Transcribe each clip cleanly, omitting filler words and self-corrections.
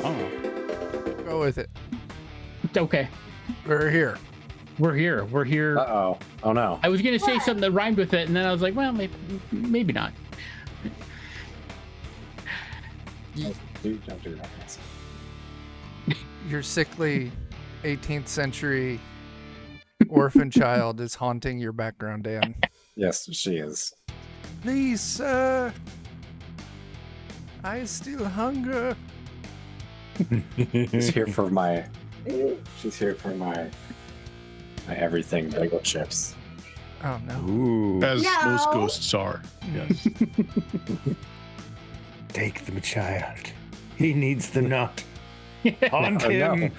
Oh, Go with it. Okay. We're here. We're here. Uh-oh. Oh, no. I was going to say something that rhymed with it, and then I was like, well, maybe not. Dude, don't do that. Your sickly 18th century orphan child is haunting your background, Dan. Yes, she is. Please, sir. I still hunger. She's here for my everything bagel chips. Oh, no. ooh. As No. most ghosts are. Yes. Take the child. He needs the nut. Haunt Oh, no. him.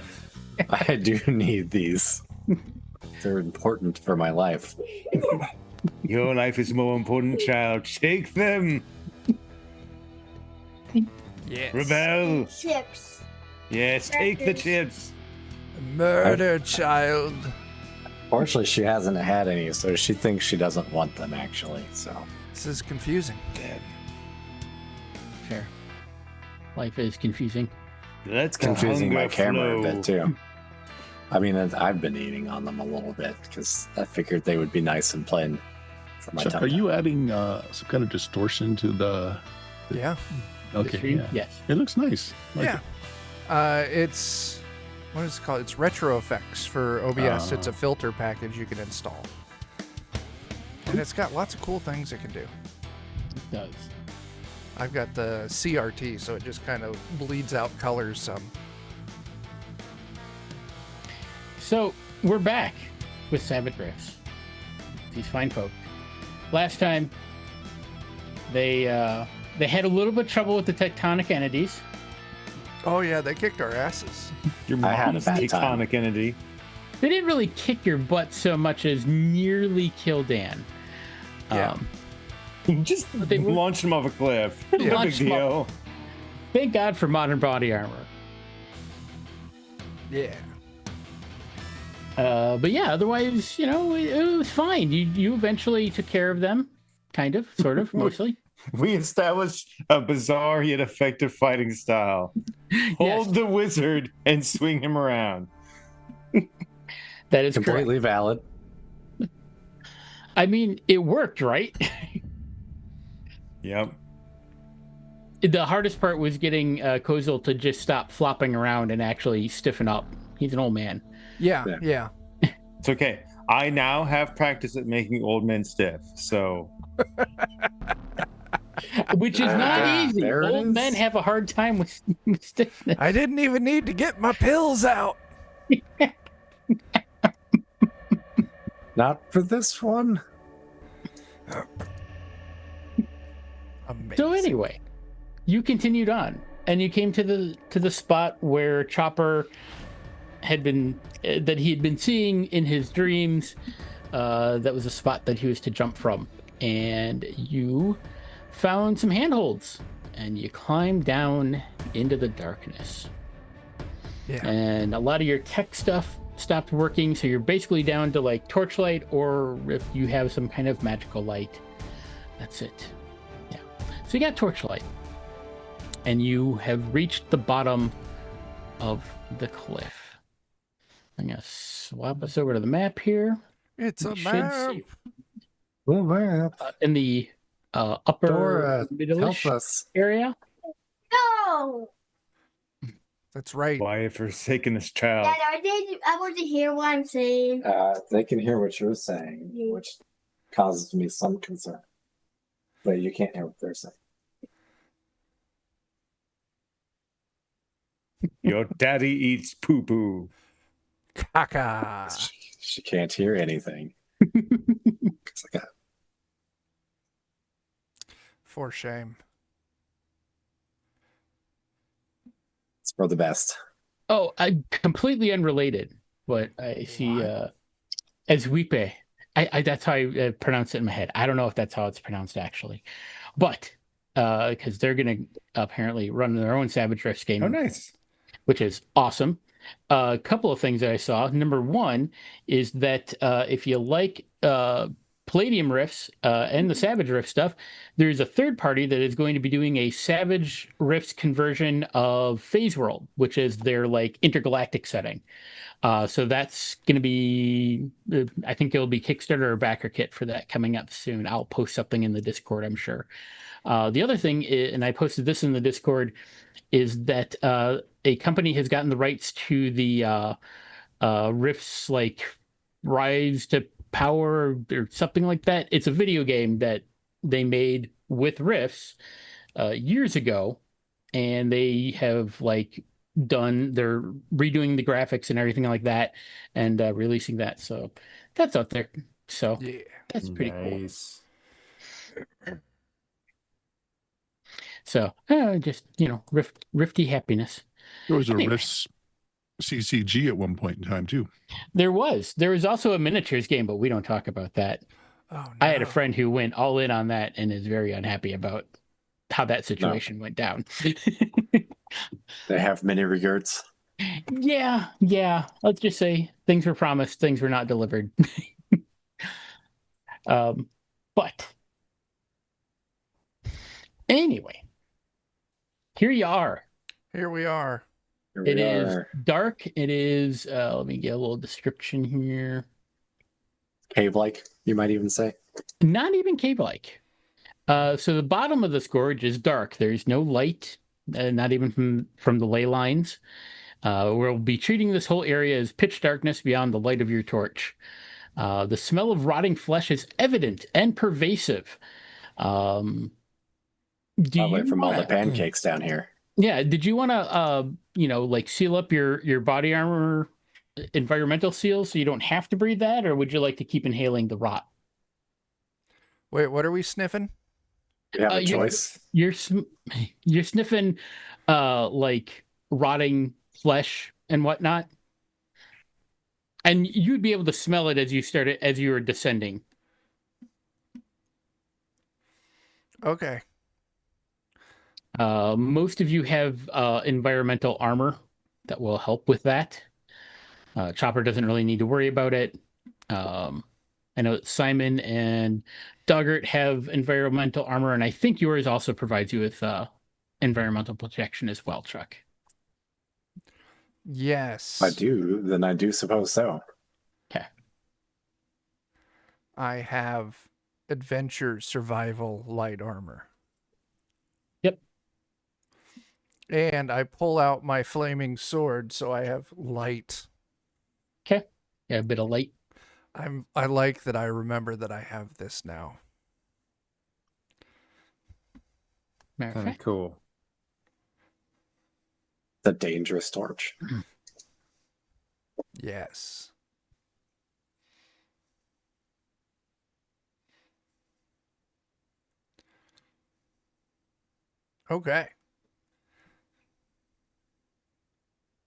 I do need these. They're important for my life. Your life is more important, child. Take them. Yes. Rebel. Chips. Yes, take the Crackers. chips. Murder child. Fortunately, she hasn't had any, so she thinks she doesn't want them, actually. So This is confusing. Dead. Fair. Life is confusing. Let's confusing my hunger camera a flow. bit, too. I mean, I've been eating on them a little bit because I figured they would be nice and plain for my So tummy. are you adding some kind of distortion to the? Yeah. The Okay. stream? Yeah. Yes. It looks nice. Like Yeah. It's, what is it called? It's Retro Effects for OBS. It's a filter package you can install. And it's got lots of cool things it can do. It does. I've got the CRT, so it just kind of bleeds out colors some. So we're back with SWADE Rifts. These fine folk. Last time, they had a little bit of trouble with the tectonic entities. Oh, yeah, they kicked our asses. Your I had a mom's bad time. tectonic entity. They didn't really kick your butt so much as nearly kill Dan. Yeah. Just they were- launched him off a cliff. No big Launched him deal. Thank God for modern body armor. Yeah. But yeah, otherwise, it was fine. You eventually took care of them, kind of, sort of, mostly. We established a bizarre yet effective fighting style. Hold the wizard and swing him around. That is correct. Completely valid. I mean, it worked, right? Yep. The hardest part was getting Kozel to just stop flopping around and actually stiffen up. He's an old man. Yeah, Yeah. yeah. It's okay. I now have practice at making old men stiff, so Which is not easy. there it Old is. men have a hard time with stiffness. I didn't even need to get my pills out. Not for this one. Amazing. So anyway, you continued on, and you came to the spot where Chopper had been that he had been seeing in his dreams. That was a spot that he was to jump from, and you found some handholds, and you climbed down into the darkness. Yeah. And a lot of your tech stuff stopped working, so you're basically down to like torchlight, or if you have some kind of magical light, that's it. Yeah. So you got torchlight, and you have reached the bottom of the cliff. I'm gonna swap us over to the map here. It's a You should map. see, Well, man, in the upper Dora, middle-ish help us. area. No. That's right. why have forsaken this child? Dad, I want to hear what I'm saying. They can hear what you're saying, which causes me some concern. But you can't hear what they're saying. Your daddy eats poo-poo. Caca. She can't hear anything. 'Cause I got For shame. it's for the best. Oh, I completely unrelated. But I see as Wipe. I that's how I pronounce it in my head. I don't know if that's how it's pronounced actually, but because they're gonna apparently run their own Savage Rifts game, Oh, nice. which is awesome. A couple of things that I saw. Number one is that if you like Palladium Rifts and the Savage Rift stuff, there's a third party that is going to be doing a Savage Rifts conversion of Phase World, which is their like intergalactic setting. So that's going to be, I think it'll be Kickstarter or backer kit for that coming up soon. I'll post something in the Discord, I'm sure. The other thing, and I posted this in the Discord, is that a company has gotten the rights to the Rifts like Rise to Power or something like that. It's a video game that they made with Rifts years ago, and they have like they're redoing the graphics and everything like that and releasing that. So that's out there. So Yeah. that's pretty cool. Nice. So just, rifty happiness. There was a Anyway. Rifts CCG at one point in time too. There was also a miniatures game, but we don't talk about that. Oh, no. I had a friend who went all in on that and is very unhappy about how that situation went down. They have many regrets. Yeah. Let's just say things were promised, things were not delivered. But anyway, here you are. Here we are. Here It we is are. dark. It is, let me get a little description here. Cave-like, you might even say. Not even cave-like. So the bottom of this gorge is dark. There's no light, not even from the ley lines. We'll be treating this whole area as pitch darkness beyond the light of your torch. The smell of rotting flesh is evident and pervasive. Probably You from all the wanna- pancakes down here. Yeah, did you want to, like seal up your body armor environmental seals so you don't have to breathe that, or would you like to keep inhaling the rot? Wait, what are we sniffing? You have a you- choice. You're sniffing, like rotting flesh and whatnot, and you'd be able to smell it as you were descending. Okay. Most of you have environmental armor that will help with that. Chopper doesn't really need to worry about it. I know that Simon and Doggart have environmental armor, and I think yours also provides you with environmental protection as well, Chuck. Yes. If I do, then I do suppose so. Okay. I have adventure survival light armor. Yep. And I pull out my flaming sword, so I have light. Okay. Yeah, a bit of light. I like that I remember that I have this now. Matter of Kind of fact. cool. The dangerous torch. Yes. Okay.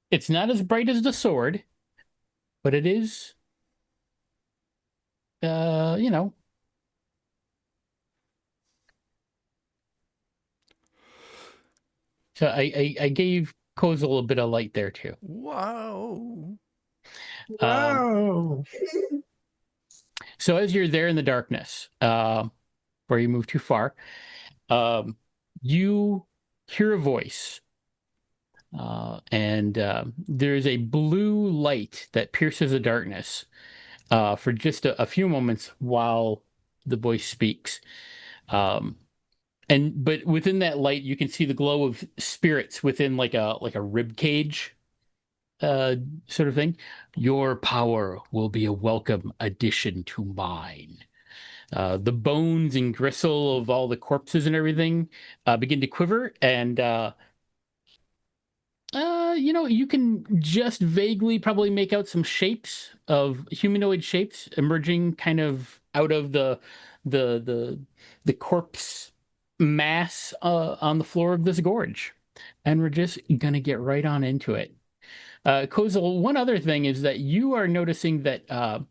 It's not as bright as the sword, but it is, So I gave Kozel a bit of light there too. Whoa. Wow. So as you're there in the darkness, where you move too far, you hear a voice. And there's a blue light that pierces the darkness for just a few moments while the voice speaks. But within that light, you can see the glow of spirits within like a rib cage sort of thing. Your power will be a welcome addition to mine. The bones and gristle of all the corpses and everything begin to quiver, and you can just vaguely probably make out some shapes of humanoid shapes emerging kind of out of the corpse mass on the floor of this gorge. And we're just gonna get right on into it. Kozel, one other thing is that you are noticing that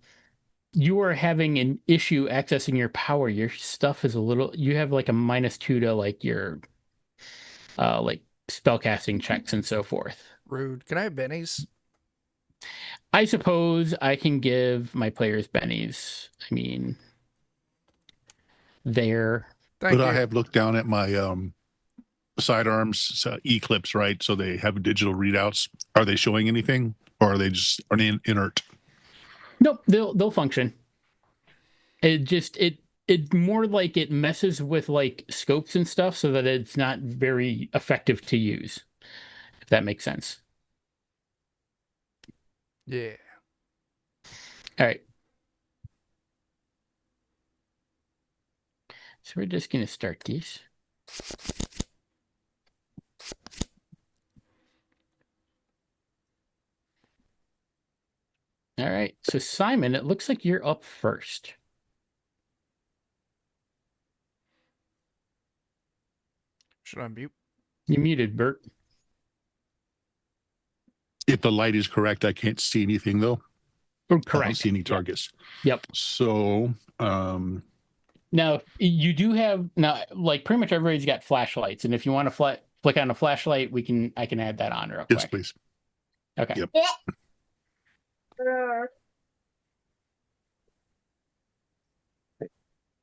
you are having an issue accessing your power. Your stuff is you have like a -2 to like your like spellcasting checks and so forth. Rude. Can I have bennies? I suppose I can give my players bennies. I mean, there. Thank But you. I have looked down at my sidearms E-clips, right? So they have digital readouts. Are they showing anything, or are they just inert? Nope, they'll function. It more like it messes with like scopes and stuff so that it's not very effective to use, if that makes sense. Yeah. All right. So we're just gonna start these. All right. So Simon, it looks like you're up first. Should I mute? You muted, Bert. If the light is correct, I can't see anything though. Oh, I don't correct. see any targets. Yep. So, Now you do have now, like pretty much everybody's got flashlights, and if you want to flick on a flashlight, I can add that on real yes, quick. please. Okay. Yep.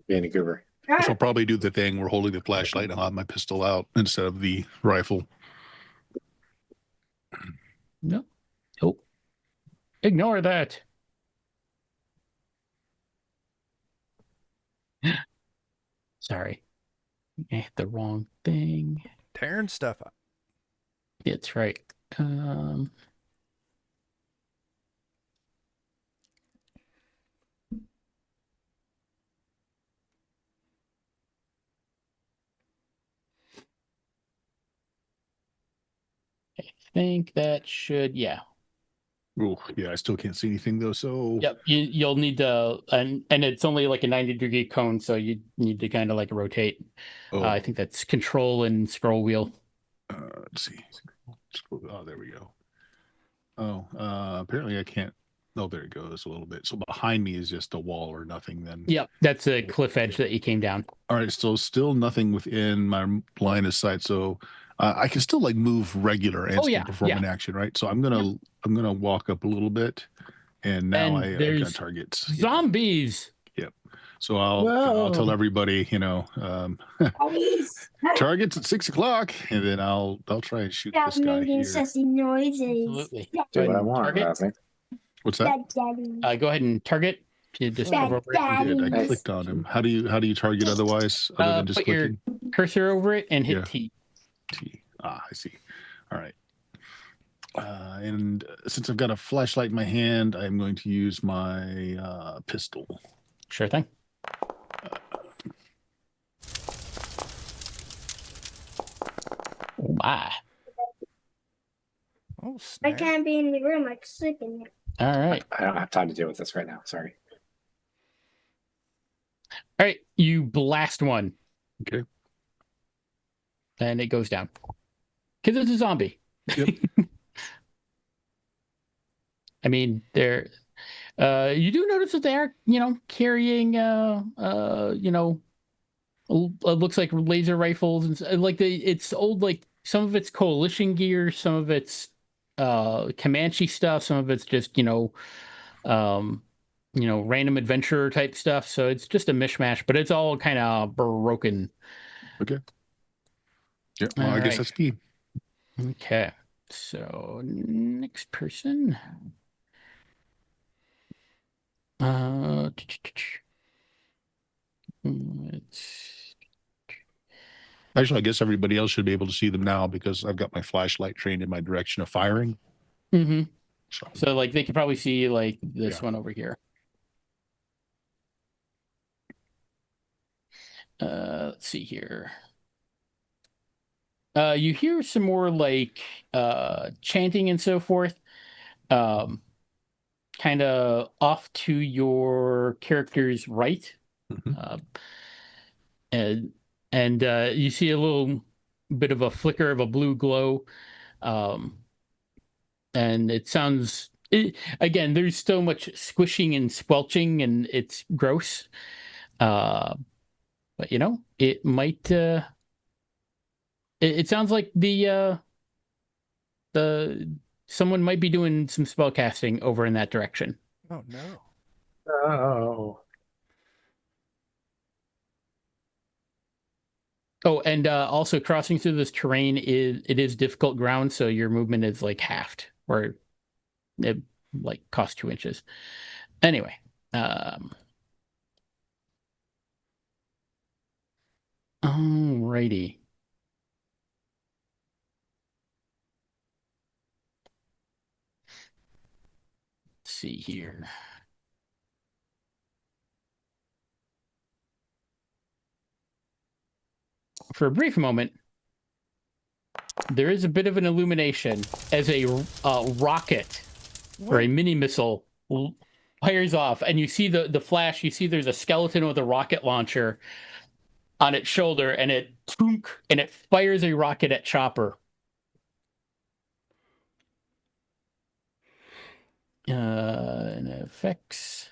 Vancouver. So I'll probably do the thing where holding the flashlight and I'll have my pistol out instead of the rifle. No. Nope. Ignore that. Sorry. I hit the wrong thing. Tearing stuff up. That's right. I think that should, yeah. Oh, yeah, I still can't see anything though. So, Yep. You'll need to, and it's only like a 90-degree cone, so you need to kind of like rotate. I think that's control and scroll wheel. Let's see. Oh, there we go. Oh, apparently I can't. Oh, there it goes a little bit. So behind me is just a wall or nothing then. Yep. That's a cliff edge that you came down. All right. So still nothing within my line of sight. So I can still like move regular and still perform an action, right? So I'm gonna walk up a little bit, and now And I've there's got targets. zombies. Yep. So I'll tell everybody, targets at 6:00, and then I'll try and shoot Stop this guy making here. sussy noises. Absolutely. Do Go what ahead I and want, target. Razzie. What's that? Daddy. Go ahead and target. You just Dad, hover over it. Daddy. I Nice. clicked on him. How do you target otherwise other than just Put your clicking? cursor over it and hit Yeah. T. T. I see. All right. And since I've got a flashlight in my hand, I'm going to use my pistol. Sure thing. Oh my. Oh, I snap. can't be in the room. I can sleep in there. All right. I don't have time to deal with this right now. Sorry. All right. You blast one. Okay. And it goes down. Because it's a zombie. Yep. I mean, they're you do notice that they are, carrying it looks like laser rifles and like it's old, like some of it's coalition gear, some of it's Comanche stuff, some of it's just random adventurer type stuff. So it's just a mishmash, but it's all kind of broken. Okay. Yeah. Well, All I guess right. that's me. Okay. So next person. It's Actually, I guess everybody else should be able to see them now because I've got my flashlight trained in my direction of firing. mm-hmm. So, So like they could probably see like this Yeah. one over here. Let's see here. You hear some more like chanting and so forth. Kind of off to your character's right. Mhm. And you see a little bit of a flicker of a blue glow. And it sounds again, there's so much squishing and squelching and it's gross. But it might it sounds like the someone might be doing some spell casting over in that direction. Oh, no. Oh. Oh, and also crossing through this terrain is difficult ground, so your movement is like halved, or it like costs 2 inches. Anyway, alrighty. Let's see here. For a brief moment, there is a bit of an illumination as a rocket or a mini missile fires off, and you see the flash. You see there's a skeleton with a rocket launcher on its shoulder, and it fires a rocket at Chopper. And effects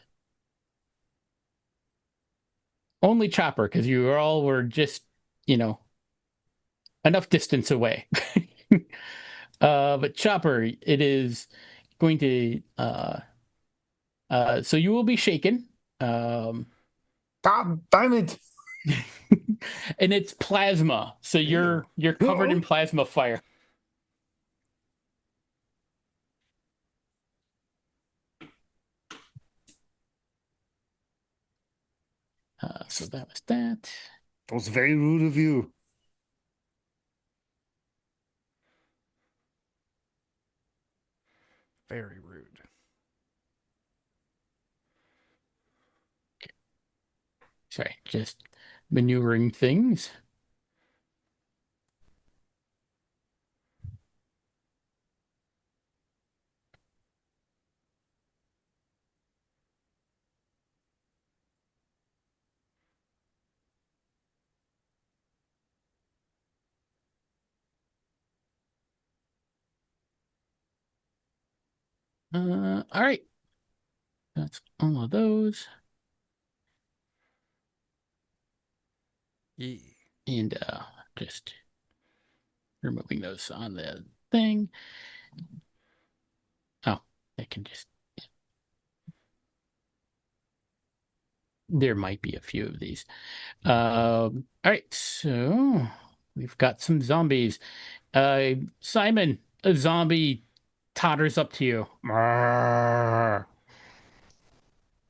only Chopper, because you all were just enough distance away. But Chopper, it is going to so you will be shaken. God damn it! And it's plasma, so you're covered in plasma fire. So that was that. That was very rude of you. Very rude. Sorry, just maneuvering things. All right. That's all of those. Yeah. And just removing those on the thing. Oh, I can just... There might be a few of these. All right, so we've got some zombies. Simon, a zombie totters up to you.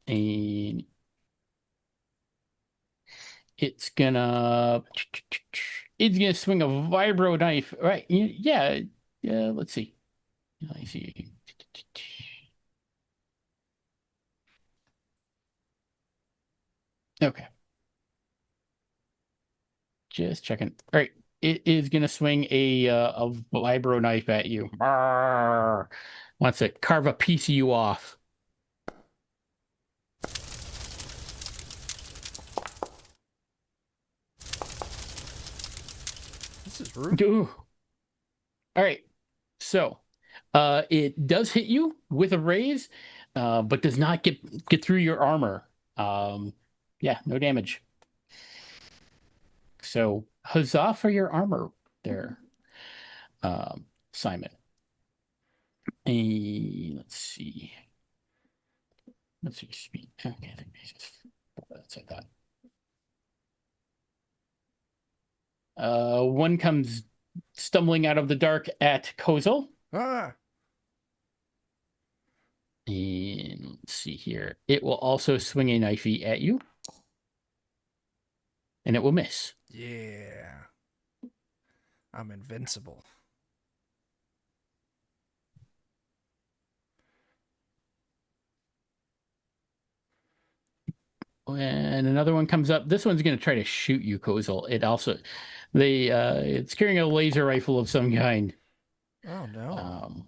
And it's gonna swing a vibro knife. Right? Yeah. Let's see. I see. Okay. Just checking. All right. It is gonna swing a vibro knife at you. Wants to carve a piece of you off. This is rude. Ooh. All right. So, it does hit you with a raise, but does not get through your armor. Yeah, no damage. So, huzzah for your armor there, Simon. Let's see. Let's see. Speed. Okay, that's like that. One comes stumbling out of the dark at Kozel. Ah. And let's see here. It will also swing a knifey at you. And it will miss. Yeah. I'm invincible. And another one comes up. This one's going to try to shoot you, Kozel. It's carrying a laser rifle of some kind. Oh no.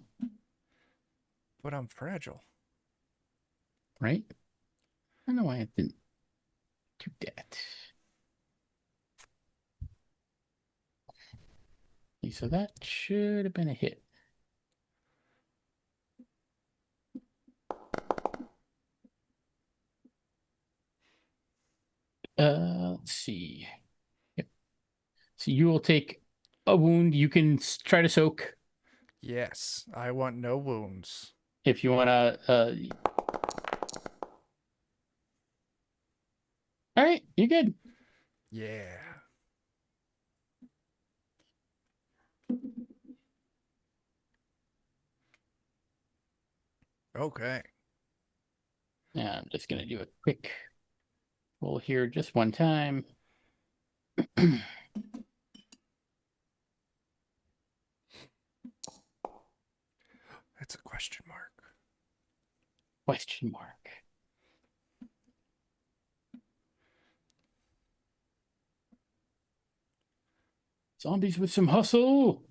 But I'm fragile. Right? I don't know why I didn't do that. So that should have been a hit. Let's see. Yep. So you will take a wound. You can try to soak. Yes, I want no wounds. If you want to... All right, you're good. Yeah. Okay. Yeah, I'm just gonna do a quick roll here just one time. That's a question mark. Question mark. Zombies with some hustle.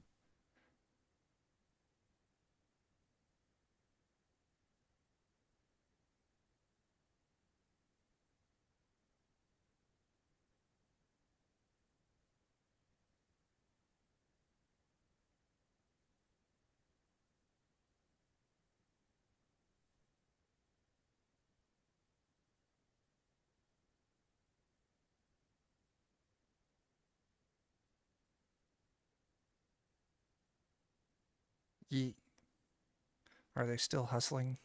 Are they still hustling?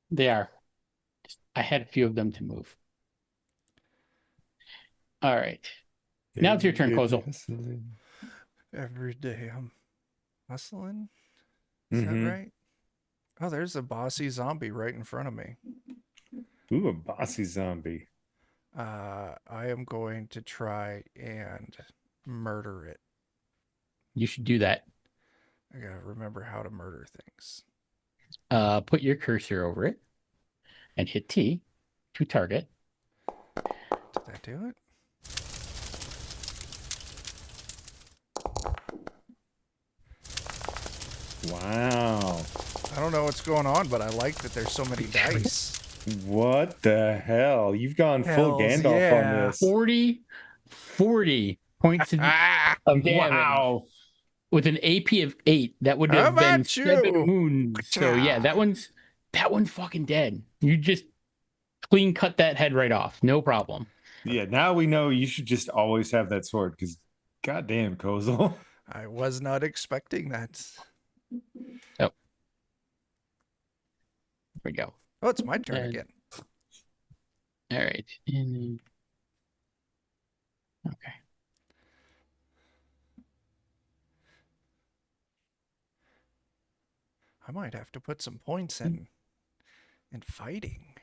They are. I had a few of them to move. All right. Now it's your turn, Kozel. Every day I'm hustling. Is that right? Oh, there's a bossy zombie right in front of me. Ooh, a bossy zombie. I am going to try and murder it. You should do that. I gotta remember how to murder things. Put your cursor over it and hit T to target. Did that do it? Wow. I don't know what's going on, but I like that there's so many dice. What the hell? You've gone full Hells Gandalf yeah. on this. 40 points of damage. Wow. With an AP of 8, that would How have been about you? 7 wounds. So yeah, that one's fucking dead. You just clean cut that head right off. No problem. Yeah, now we know you should just always have that sword because goddamn, Kozel. I was not expecting that. Oh. Here we go. Oh, it's my turn again. All right. Okay. I might have to put some points in fighting.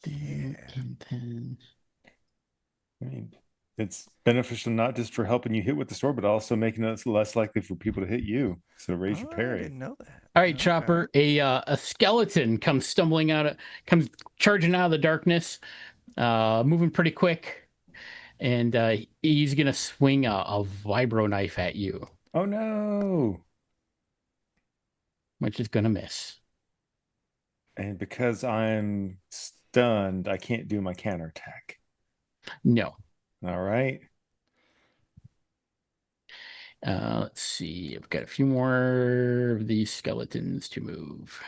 Yeah. And then... I mean, it's beneficial not just for helping you hit with the sword, but also making it less likely for people to hit you. So raise your I parry. didn't know that. All right, Chopper. A skeleton comes comes charging out of the darkness, moving pretty quick, and he's gonna swing a vibro knife at you. Oh no! Which is gonna miss. And because I'm stunned, I can't do my counterattack. No. All right. Let's see. I've got a few more of these skeletons to move.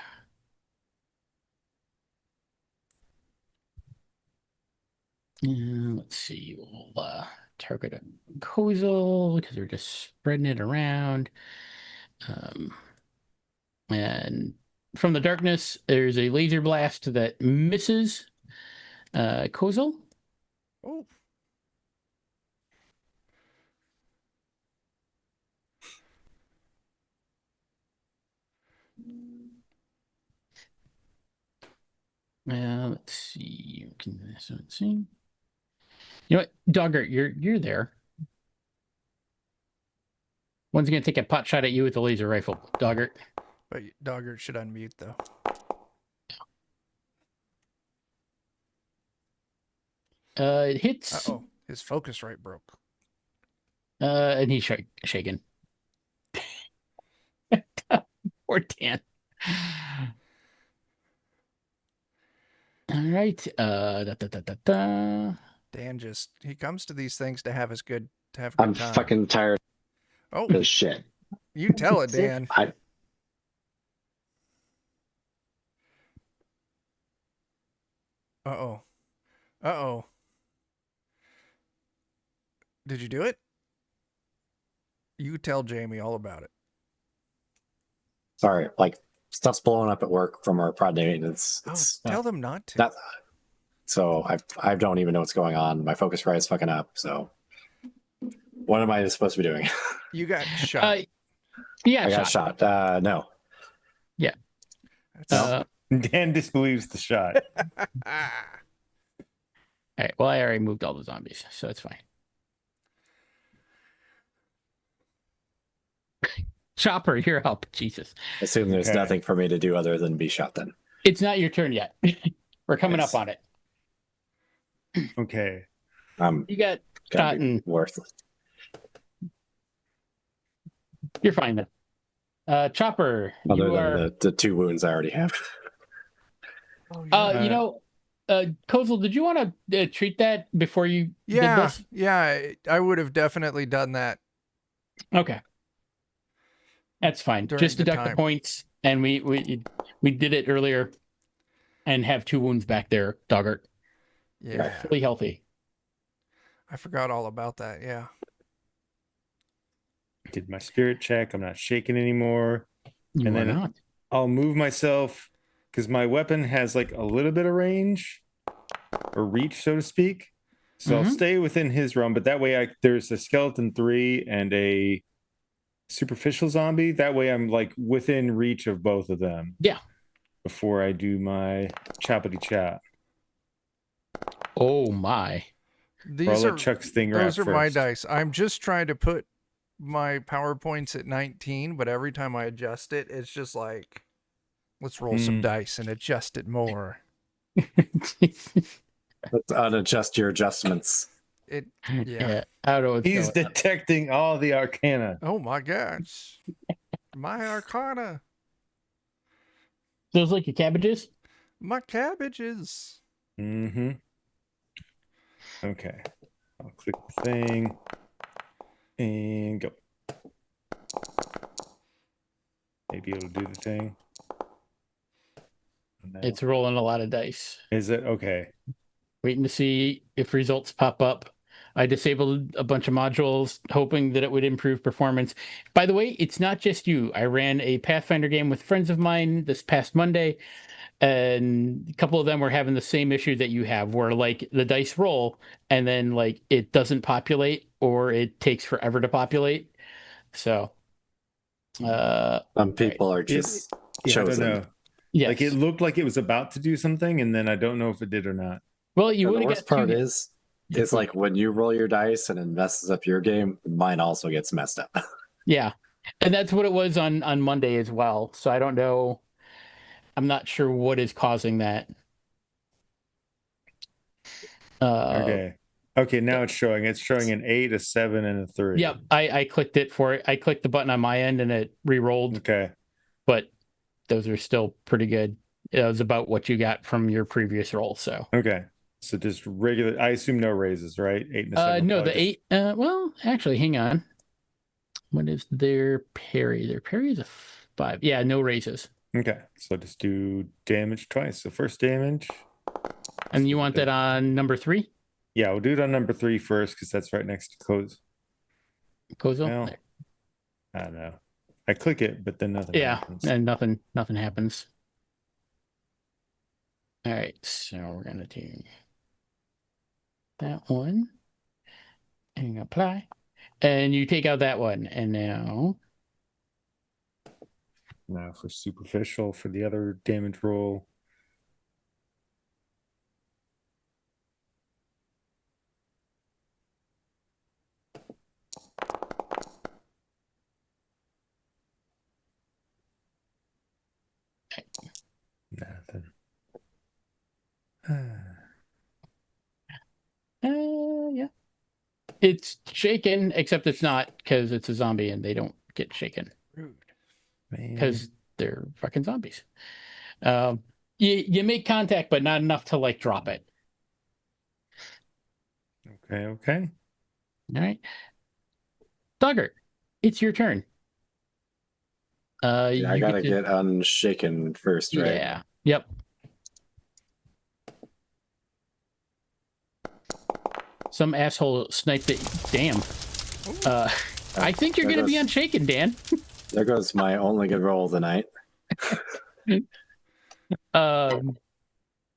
Let's see. We'll target a Kozel because they're just spreading it around. And from the darkness, there's a laser blast that misses Kozel. Oh. Let's see. Let's see. You know what, Doggart, you're there. One's gonna take a pot shot at you with a laser rifle, Doggart. But Doggart should unmute though. It hits. Uh-oh, his Focusrite broke. And he's shaking. Poor Dan. All right. Dan he comes to these things to have a good time. I'm fucking tired of this shit. You tell it, Dan. Uh-oh. Uh-oh. Did you do it? You tell Jamie all about it. Sorry, like stuff's blowing up at work from our prod maintenance. Tell them not to. So I don't even know what's going on. My Focusrite is fucking up. So what am I supposed to be doing? You got shot. Yeah, I got shot. No. Yeah. Dan disbelieves the shot. All right. Well, I already moved all the zombies, so it's fine. Chopper, you're up. Jesus. I assume there's Okay. nothing for me to do other than be shot then. It's not your turn yet. We're coming Yes. up on it. Okay. You got shot Gotta be and worthless. you're fine then. Chopper, Other you than are. the 2 wounds I already have. Kozel, did you want to treat that before you did this? Yeah, I would have definitely done that. Okay. That's fine. During Just the deduct the time. points, and we did it earlier, and have 2 wounds back there, Doggart. Yeah, Fully healthy. I forgot all about that. Yeah. Did my spirit check. I'm not shaking anymore. You And are then not. I'll move myself because my weapon has like a little bit of range or reach, so to speak. So I'll Mhm. stay within his realm, but that way there's a skeleton 3 and a superficial zombie. That way I'm like within reach of both of them. Yeah. Before I do my chappity chat. Oh my. I'll let Chuck's thing wrap Those are my first. dice. I'm just trying to put my power points at 19, but every time I adjust it, it's just like, let's roll some dice and adjust it more. Let's unadjust your adjustments. Yeah. I don't know what's He's going on. detecting all the arcana. Oh my gosh. My arcana. Those like your cabbages? My cabbages. Mm-hmm. Okay. I'll click the thing and go. Maybe it'll do the thing. No. It's rolling a lot of dice. Is it? Okay. Waiting to see if results pop up. I disabled a bunch of modules, hoping that it would improve performance. By the way, it's not just you. I ran a Pathfinder game with friends of mine this past Monday, and a couple of them were having the same issue that you have, where like the dice roll and then like it doesn't populate or it takes forever to populate. So Some people are just chosen. I don't know. Yes. Like it looked like it was about to do something, and then I don't know if it did or not. Well, you And would the have worst got part two. is like when you roll your dice and it messes up your game, mine also gets messed up. Yeah. And that's what it was on Monday as well. So I don't know. I'm not sure what is causing that. Okay. Okay, now it's showing. It's showing an 8, a 7, and a 3. Yep. I clicked it for it. I clicked the button on my end and it re-rolled. Okay. But those are still pretty good. It was about what you got from your previous roll. So Okay. So just regular. I assume no raises, right? 8 and a 7. no, the 8. Well, actually, hang on. What is their parry? Their parry is a 5. Yeah, no raises. Okay. So just do damage twice. So first damage. And you want that on number 3? Yeah, we'll do it on number 3 first because that's right next to Kozel. Well, I don't know. I click it, but then nothing happens. And nothing happens. All right, so we're gonna do that one and apply, and you take out that one, and now for superficial for the other damage roll. Nothing. Yeah, it's shaken, except it's not because it's a zombie and they don't get shaken because they're fucking zombies. You make contact, but not enough to like drop it. Okay. All right, Doggart, it's your turn. I gotta get unshaken first, right? Yeah. Yep. Some asshole sniped it. Damn. I think you're going to be unshaken, Dan. There goes my only good roll of the night.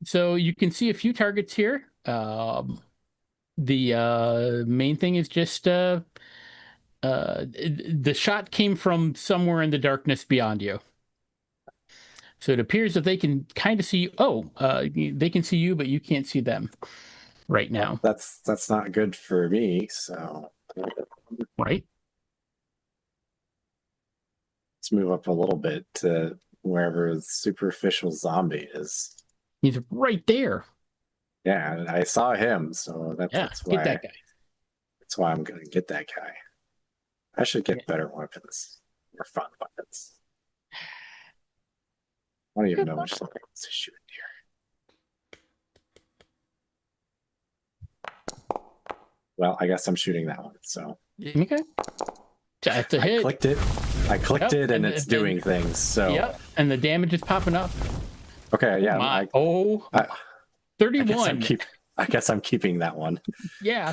So you can see a few targets here. The main thing is just the shot came from somewhere in the darkness beyond you. So it appears that they can kind of see. Oh, they can see you, but you can't see them right now. That's not good for me. So Right? let's move up a little bit to wherever the superficial zombie is. He's right there. Yeah, I saw him, so Yeah, that's get why that guy. that's why I'm gonna get that guy. I should get Yeah. better weapons, more fun weapons. I don't even know which weapons to shoot here. Well, I guess I'm shooting that one. So Okay. That's a I hit. clicked it. I clicked Yep, it, and it's doing things. So Yep, and the damage is popping up. okay, yeah. My, I 31. I guess I'm keeping that one. Yeah.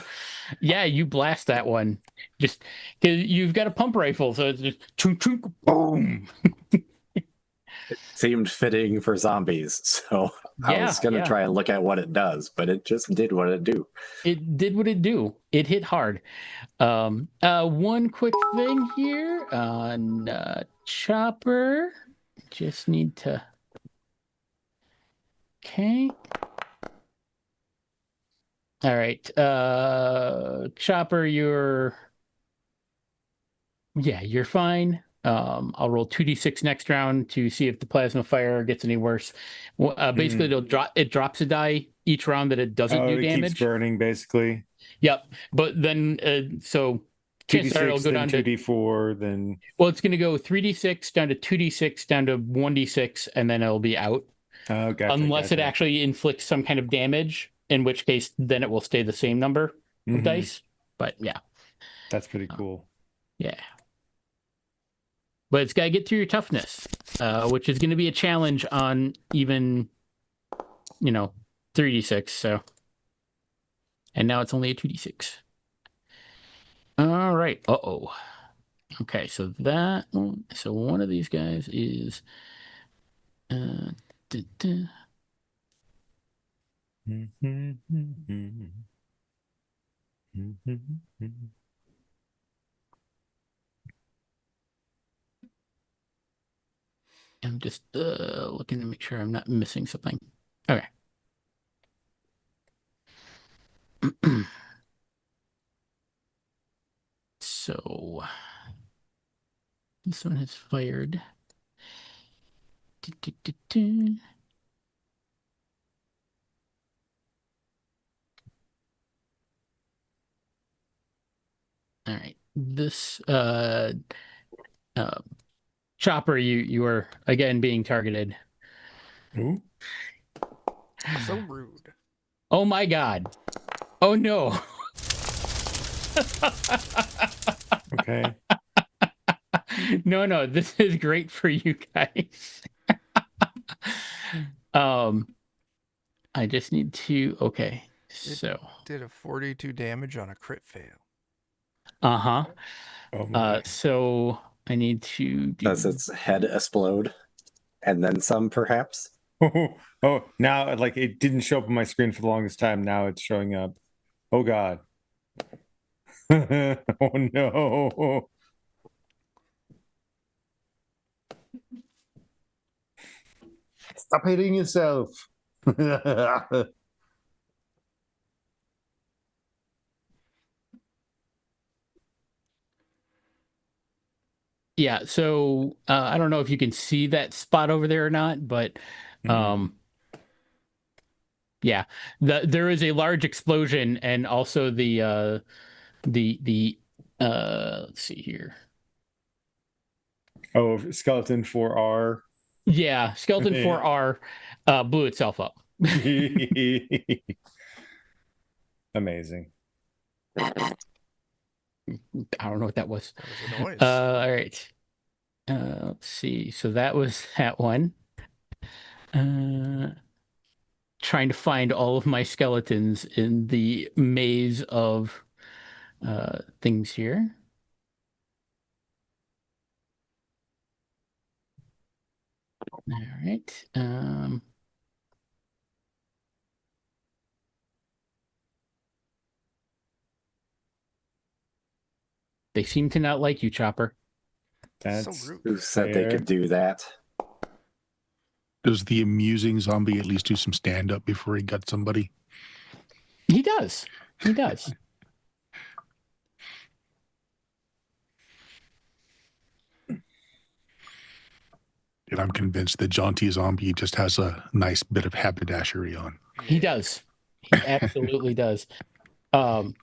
Yeah, you blast that one. Just because you've got a pump rifle, so it's just chunk, chunk, boom. It seemed fitting for zombies, so I was gonna try and look at what it does, but it just did what it do. It did what it do. It hit hard. One quick thing here on Chopper. Just need to. Okay. All right. Chopper, you're fine. I'll roll 2d6 next round to see if the plasma fire gets any worse. Basically, it drops a die each round that it doesn't do it damage. keeps burning basically. Yep. But then so 2d6, go then down 2d4, then well, it's gonna go 3d6 down to 2d6 down to 1d6, and then it'll be out. oh, gotcha, Unless it gotcha. actually inflicts some kind of damage, in which case then it will stay the same number of dice. But yeah. That's pretty cool. Yeah. But it's got to get through your toughness, which is going to be a challenge on even, 3d6. So, and now it's only a 2d6. All right. Uh-oh. Okay, so one of these guys is I'm just looking to make sure I'm not missing something. Okay. So this one has fired. All right. This Chopper, you are again being targeted. Ooh. So rude. Oh my god. Oh no. Okay. No, this is great for you guys. I just need to so Did a 42 damage on a crit fail. uh-huh. Oh my. So I need to do Does its head explode? And then some, perhaps? Oh, now like it didn't show up on my screen for the longest time. Now it's showing up. Oh god. Oh no. Stop hitting yourself. Yeah, so I don't know if you can see that spot over there or not, but yeah, there is a large explosion, and also the let's see here. Oh, skeleton 4R. Yeah, skeleton 4R blew itself up. Amazing. I don't know what that was. That was a noise. All right. Let's see. So that was that one. Trying to find all of my skeletons in the maze of things here. All right. They seem to not like you, Chopper. That's So rude. Who said they could do that? Does the amusing zombie at least do some stand up before he got somebody? He does. He does. And I'm convinced that jaunty zombie just has a nice bit of haberdashery on. He does. He absolutely does. Oh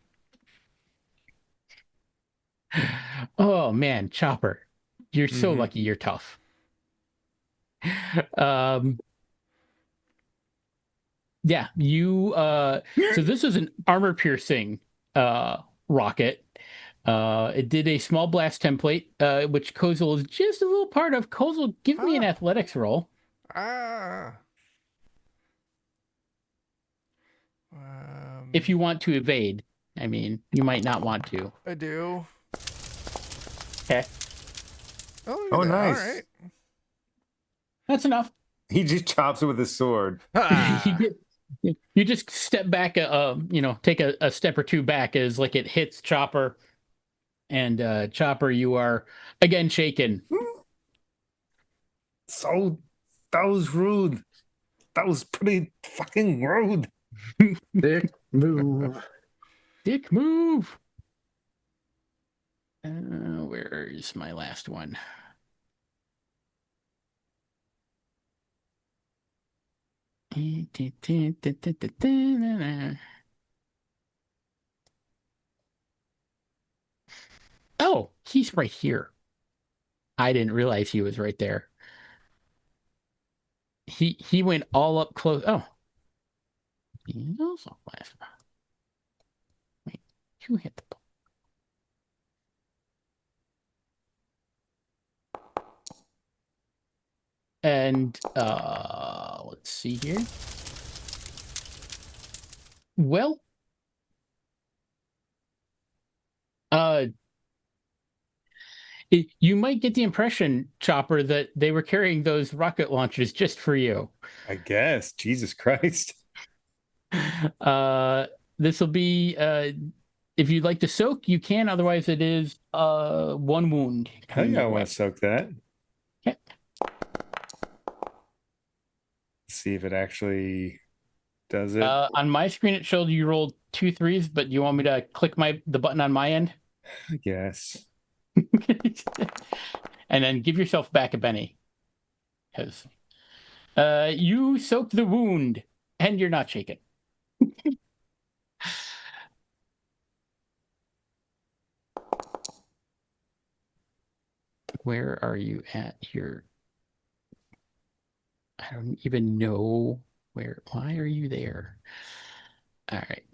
man, Chopper, you're so lucky. You're tough. Yeah, you. So this is an armor piercing rocket. It did a small blast template, which Kozel is just a little part of. Kozel, give me an athletics roll. If you want to evade, I mean, you might not want to. I do. Okay. Oh, nice. All right. That's enough. He just chops it with his sword. You just step back, take a step or two back as like it hits Chopper, and Chopper, you are again shaken. So that was rude. That was pretty fucking rude. Dick move. Dick move. Where is my last one? Oh, he's right here. I didn't realize he was right there. He went all up close. Oh, he also last. Wait, who hit the ball? And let's see here. Well, you might get the impression, Chopper, that they were carrying those rocket launchers just for you. I guess. Jesus Christ. This will be if you'd like to soak, you can. Otherwise, it is 1 wound. Hell yeah, I want to soak that. Okay. See if it actually does it. On my screen, it showed you rolled 2 3s, but you want me to click the button on my end? I guess. And then give yourself back a Benny. Because you soaked the wound, and you're not shaken. Where are you at here? I don't even know why are you there? All right.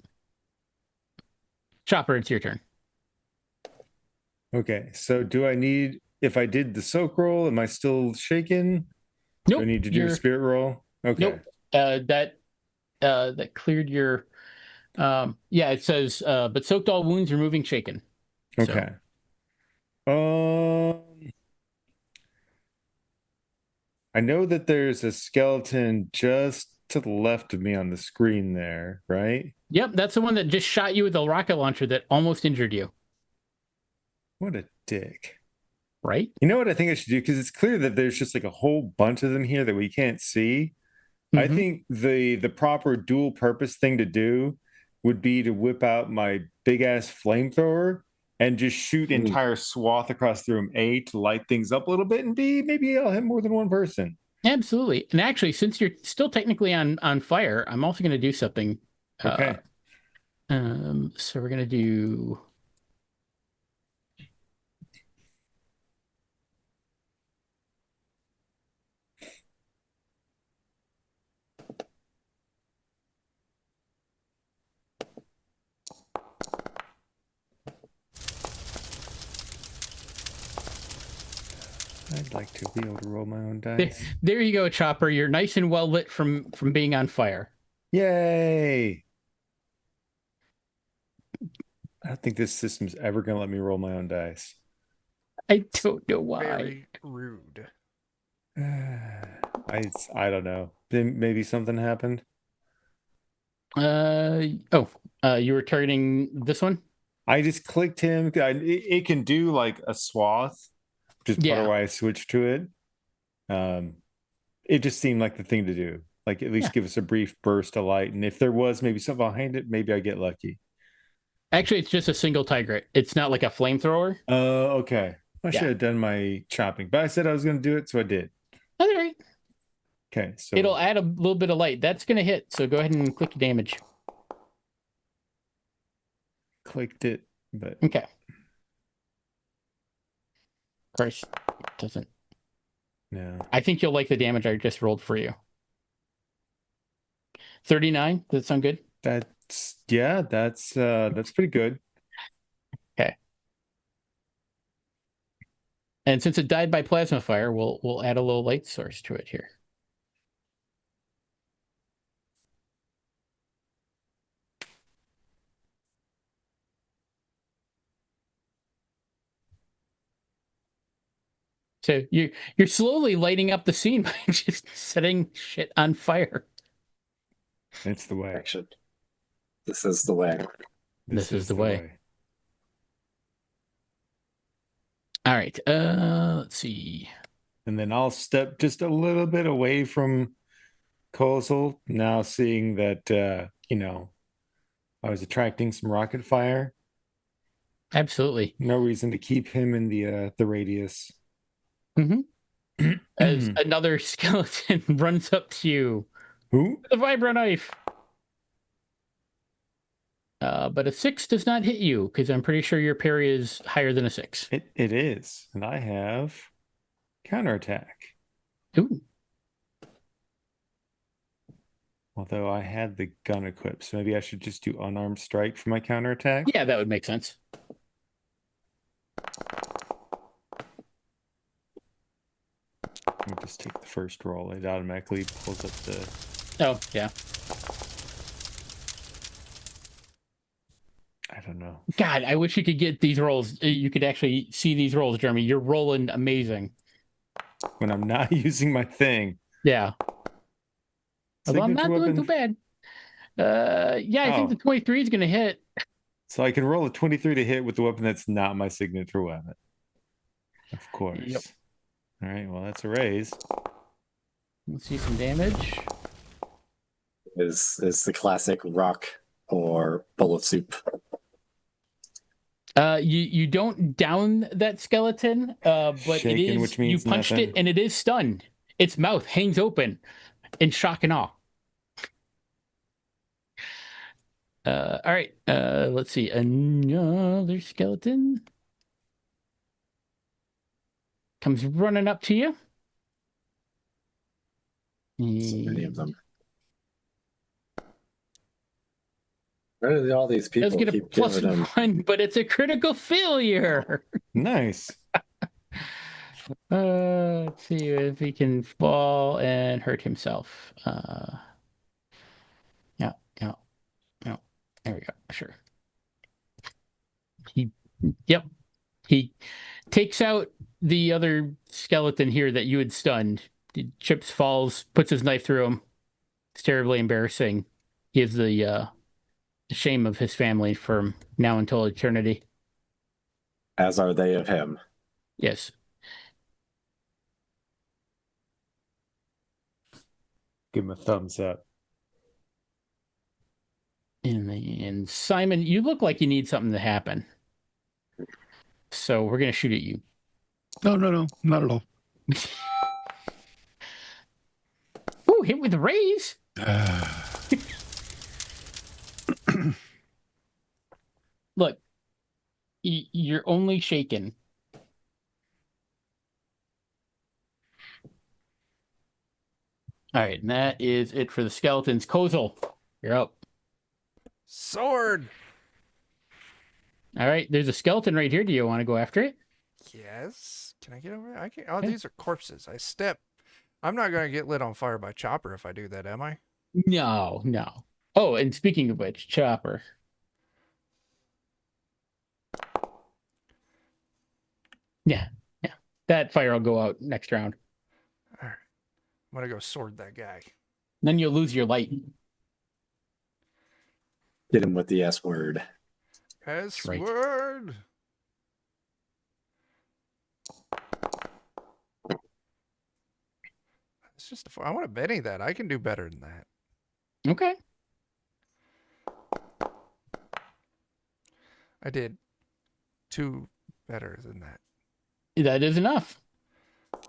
Chopper, it's your turn. Okay, so if I did the soak roll, am I still shaken? Nope. Do I need to do a spirit roll? Okay. Nope. That cleared your it says but soaked all wounds, removing shaken. Okay. I know that there's a skeleton just to the left of me on the screen there, right? Yep, that's the one that just shot you with a rocket launcher that almost injured you. What a dick. Right? You know what I think I should do? Because it's clear that there's just like a whole bunch of them here that we can't see. Mm-hmm. I think the proper dual purpose thing to do would be to whip out my big ass flamethrower and just shoot entire swath across the room. A, to light things up a little bit, and B, maybe I'll hit more than one person. Absolutely. And actually, since you're still technically on fire, I'm also going to do something. Okay. So we're going to do... I'd like to be able to roll my own dice. There you go, Chopper. You're nice and well lit from being on fire. Yay! I don't think this system's ever going to let me roll my own dice. I don't know why. Very rude. I don't know. Maybe something happened. You were targeting this one? I just clicked him. It can do like a swath, which is part of why I switched to it. it just seemed like the thing to do. Like at least give us a brief burst of light, and if there was maybe something behind it, maybe I get lucky. Actually, it's just a single Tigret. It's not like a flamethrower. Okay. I should have done my chopping, but I said I was going to do it, so I did. All right. Okay, so it'll add a little bit of light. That's going to hit. So go ahead and click your damage. Clicked it, but okay. Of course, it doesn't. No. I think you'll like the damage I just rolled for you. 39. Does that sound good? That's pretty good. Okay. And since it died by plasma fire, we'll add a little light source to it here. So you're slowly lighting up the scene by just setting shit on fire. It's the way. Action. This is the way. This is the way. All right. Let's see. And then I'll step just a little bit away from Kozul, now seeing that I was attracting some rocket fire. Absolutely. No reason to keep him in the radius. Mm-hmm. As another skeleton runs up to you. Who? The vibro knife. But a 6 does not hit you, because I'm pretty sure your parry is higher than a 6. It is. And I have counterattack. Ooh. Although I had the gun equipped, so maybe I should just do unarmed strike for my counterattack. Yeah, that would make sense. Let me just take the first roll. It automatically pulls up the... Oh, yeah. I don't know. God, I wish you could get these rolls. You could actually see these rolls, Jeremy. You're rolling amazing. When I'm not using my thing. Yeah. Although I'm not doing too bad. Yeah, I think the 23 is going to hit. So I can roll a 23 to hit with the weapon that's not my signature weapon. Of course. Yep. All right, well, that's a raise. Let's see some damage. Is the classic rock or bullet soup. You don't down that skeleton, but Shaken, it is, which means you punched nothing. it and it is stunned. Its mouth hangs open in shock and awe. All right, let's see. Another skeleton comes running up to you. So many of them. Where do all these people Does get a keep giving them? +1, but it's a critical failure. Nice. Let's see if he can fall and hurt himself. Yeah. There we go. Sure. He takes out the other skeleton here that you had stunned. Chips falls, puts his knife through him. It's terribly embarrassing. He has the shame of his family from now until eternity. As are they of him. Yes. Give him a thumbs up. And Simon, you look like you need something to happen. So we're going to shoot at you. No, not at all. Ooh, hit with a raise. Look, you're only shaken. All right, and that is it for the skeletons. Kozul, you're up. Sword. All right, there's a skeleton right here. Do you want to go after it? Yes. Can I get over there? I can. Oh, these are corpses. I'm not going to get lit on fire by Chopper if I do that, am I? No. Oh, and speaking of which, Chopper. Yeah. That fire will go out next round. All right. I'm going to go sword that guy. Then you'll lose your light. Get him with the S word. S-word. It's just I want to Benny that. I can do better than that. Okay. I did 2 better than that. That is enough.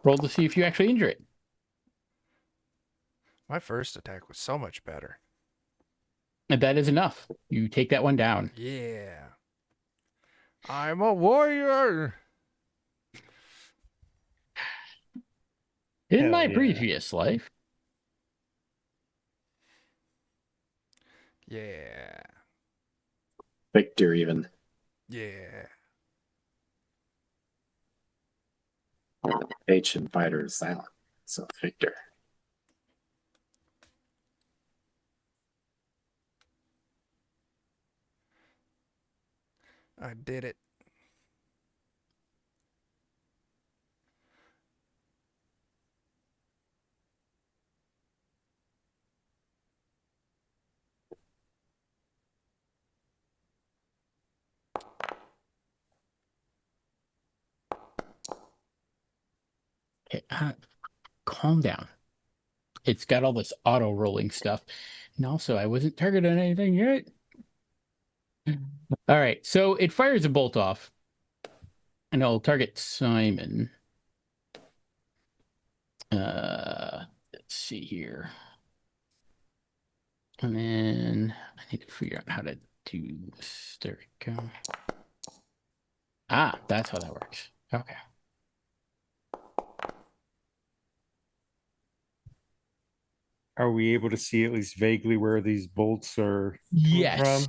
Roll to see if you actually injure it. My first attack was so much better. And that is enough. You take that one down. Yeah. I'm a warrior. In Hell my yeah. previous life. Yeah. Victor, even. Yeah. H and fighter is silent. So Victor. I did it. Okay, calm down. It's got all this auto rolling stuff. And also, I wasn't targeted on anything yet. All right, so it fires a bolt off. And I'll target Simon. Let's see here. And then I need to figure out how to do this. There we go. Ah, that's how that works. Okay. Are we able to see at least vaguely where these bolts are coming from?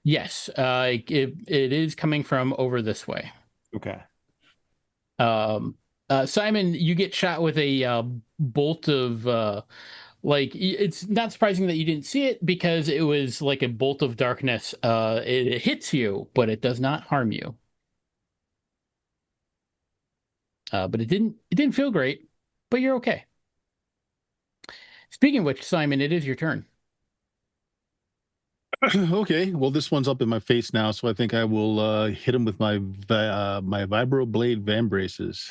Yes. It is coming from over this way. Okay. Simon, you get shot with a bolt of it's not surprising that you didn't see it because it was like a bolt of darkness. It hits you, but it does not harm you. But it didn't feel great, but you're okay. Speaking of which, Simon, it is your turn. Okay, well, this one's up in my face now, so I think I will hit him with my my vibro blade van braces.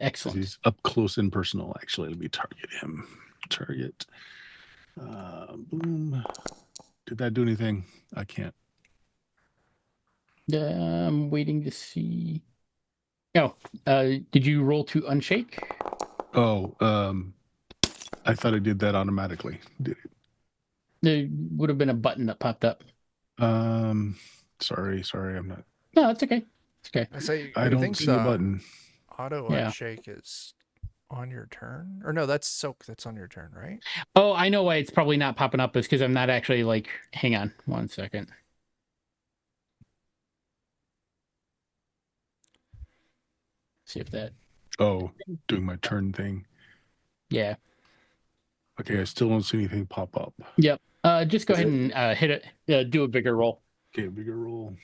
Excellent. He's up close and personal. Actually, let me target him. Target. Boom. Did that do anything? I can't. I'm waiting to see. Oh, did you roll to unshake? Oh, I thought I did that automatically. Did it? There would have been a button that popped up. Sorry, I'm not. No, that's okay. It's okay. I don't see a button. Auto unshake is on your turn, or no? That's soak. That's on your turn, right? Oh, I know why it's probably not popping up. Is because I'm not actually like. Hang on, 1 second. See if that. Oh, doing my turn thing. Yeah. Okay, I still don't see anything pop up. Yep. Just go ahead and hit it. Do a bigger roll. Okay, a bigger roll.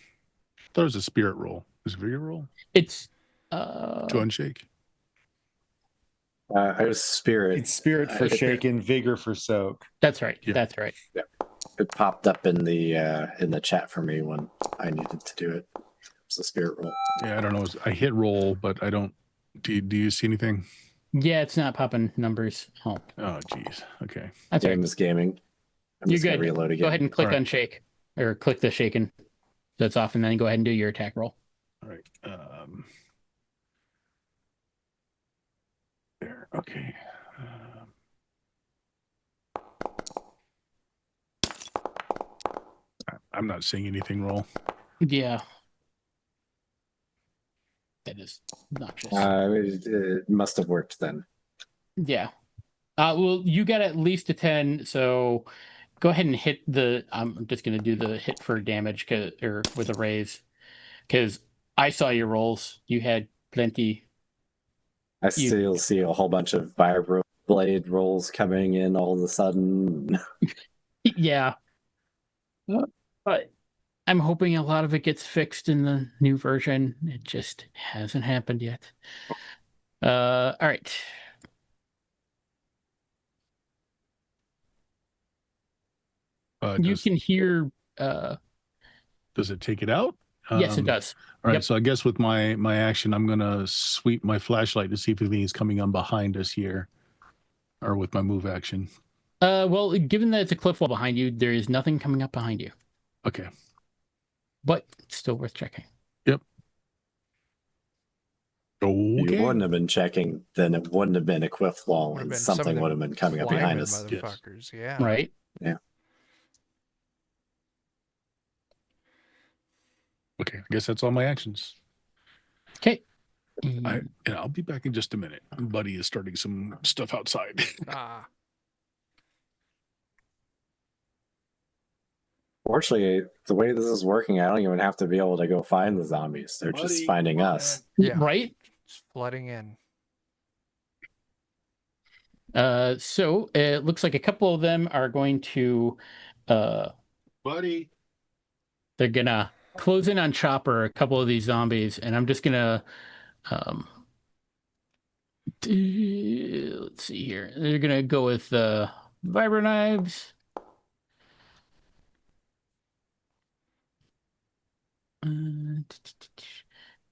I thought it was a spirit roll. Is it a bigger roll? It's to unshake. I was spirit. It's spirit for shake and vigor for soak. That's right. Yeah. That's right. Yeah. It popped up in the chat for me when I needed to do it. It's a spirit roll. Yeah, I don't know. I hit roll, but I don't. Do you see anything? Yeah, it's not popping numbers. Oh, geez. Okay. That's Game right. is gaming. I'm You're just gonna good. reload again. Go ahead and click All right. unshake, or click the shaken. That's off, and then go ahead and do your attack roll. All right. There. Okay. I'm not seeing anything roll. Yeah. That is obnoxious. It must have worked then. Yeah. Well, you got at least a 10, so go ahead and hit the. I'm just gonna do the hit for damage, or with a raise, because I saw your rolls. You had plenty. I still see a whole bunch of vibro blade rolls coming in all of a sudden. Yeah. But I'm hoping a lot of it gets fixed in the new version. It just hasn't happened yet. All right. You can hear. Does it take it out? Yes, it does. All right, so I guess with my action, I'm gonna sweep my flashlight to see if anything is coming on behind us here. or with my move action? Well, given that it's a cliff wall behind you, there is nothing coming up behind you. Okay. But it's still worth checking. Yep. If you Okay. wouldn't have been checking, then it wouldn't have been a cliff wall, Would've and been some of something them would have been coming up behind us. Motherfuckers, yeah. Right? Yeah. Okay. I guess that's all my actions. Okay. I'll be back in just a minute. Buddy is starting some stuff outside. Ah. Fortunately, the way this is working, I don't even have to be able to go find the zombies. They're just finding us. Yeah. Right? Just flooding in. So it looks like a couple of them are going to Buddy. they're gonna close in on Chopper, a couple of these zombies, and I'm just gonna let's see here. They're gonna go with vibro knives.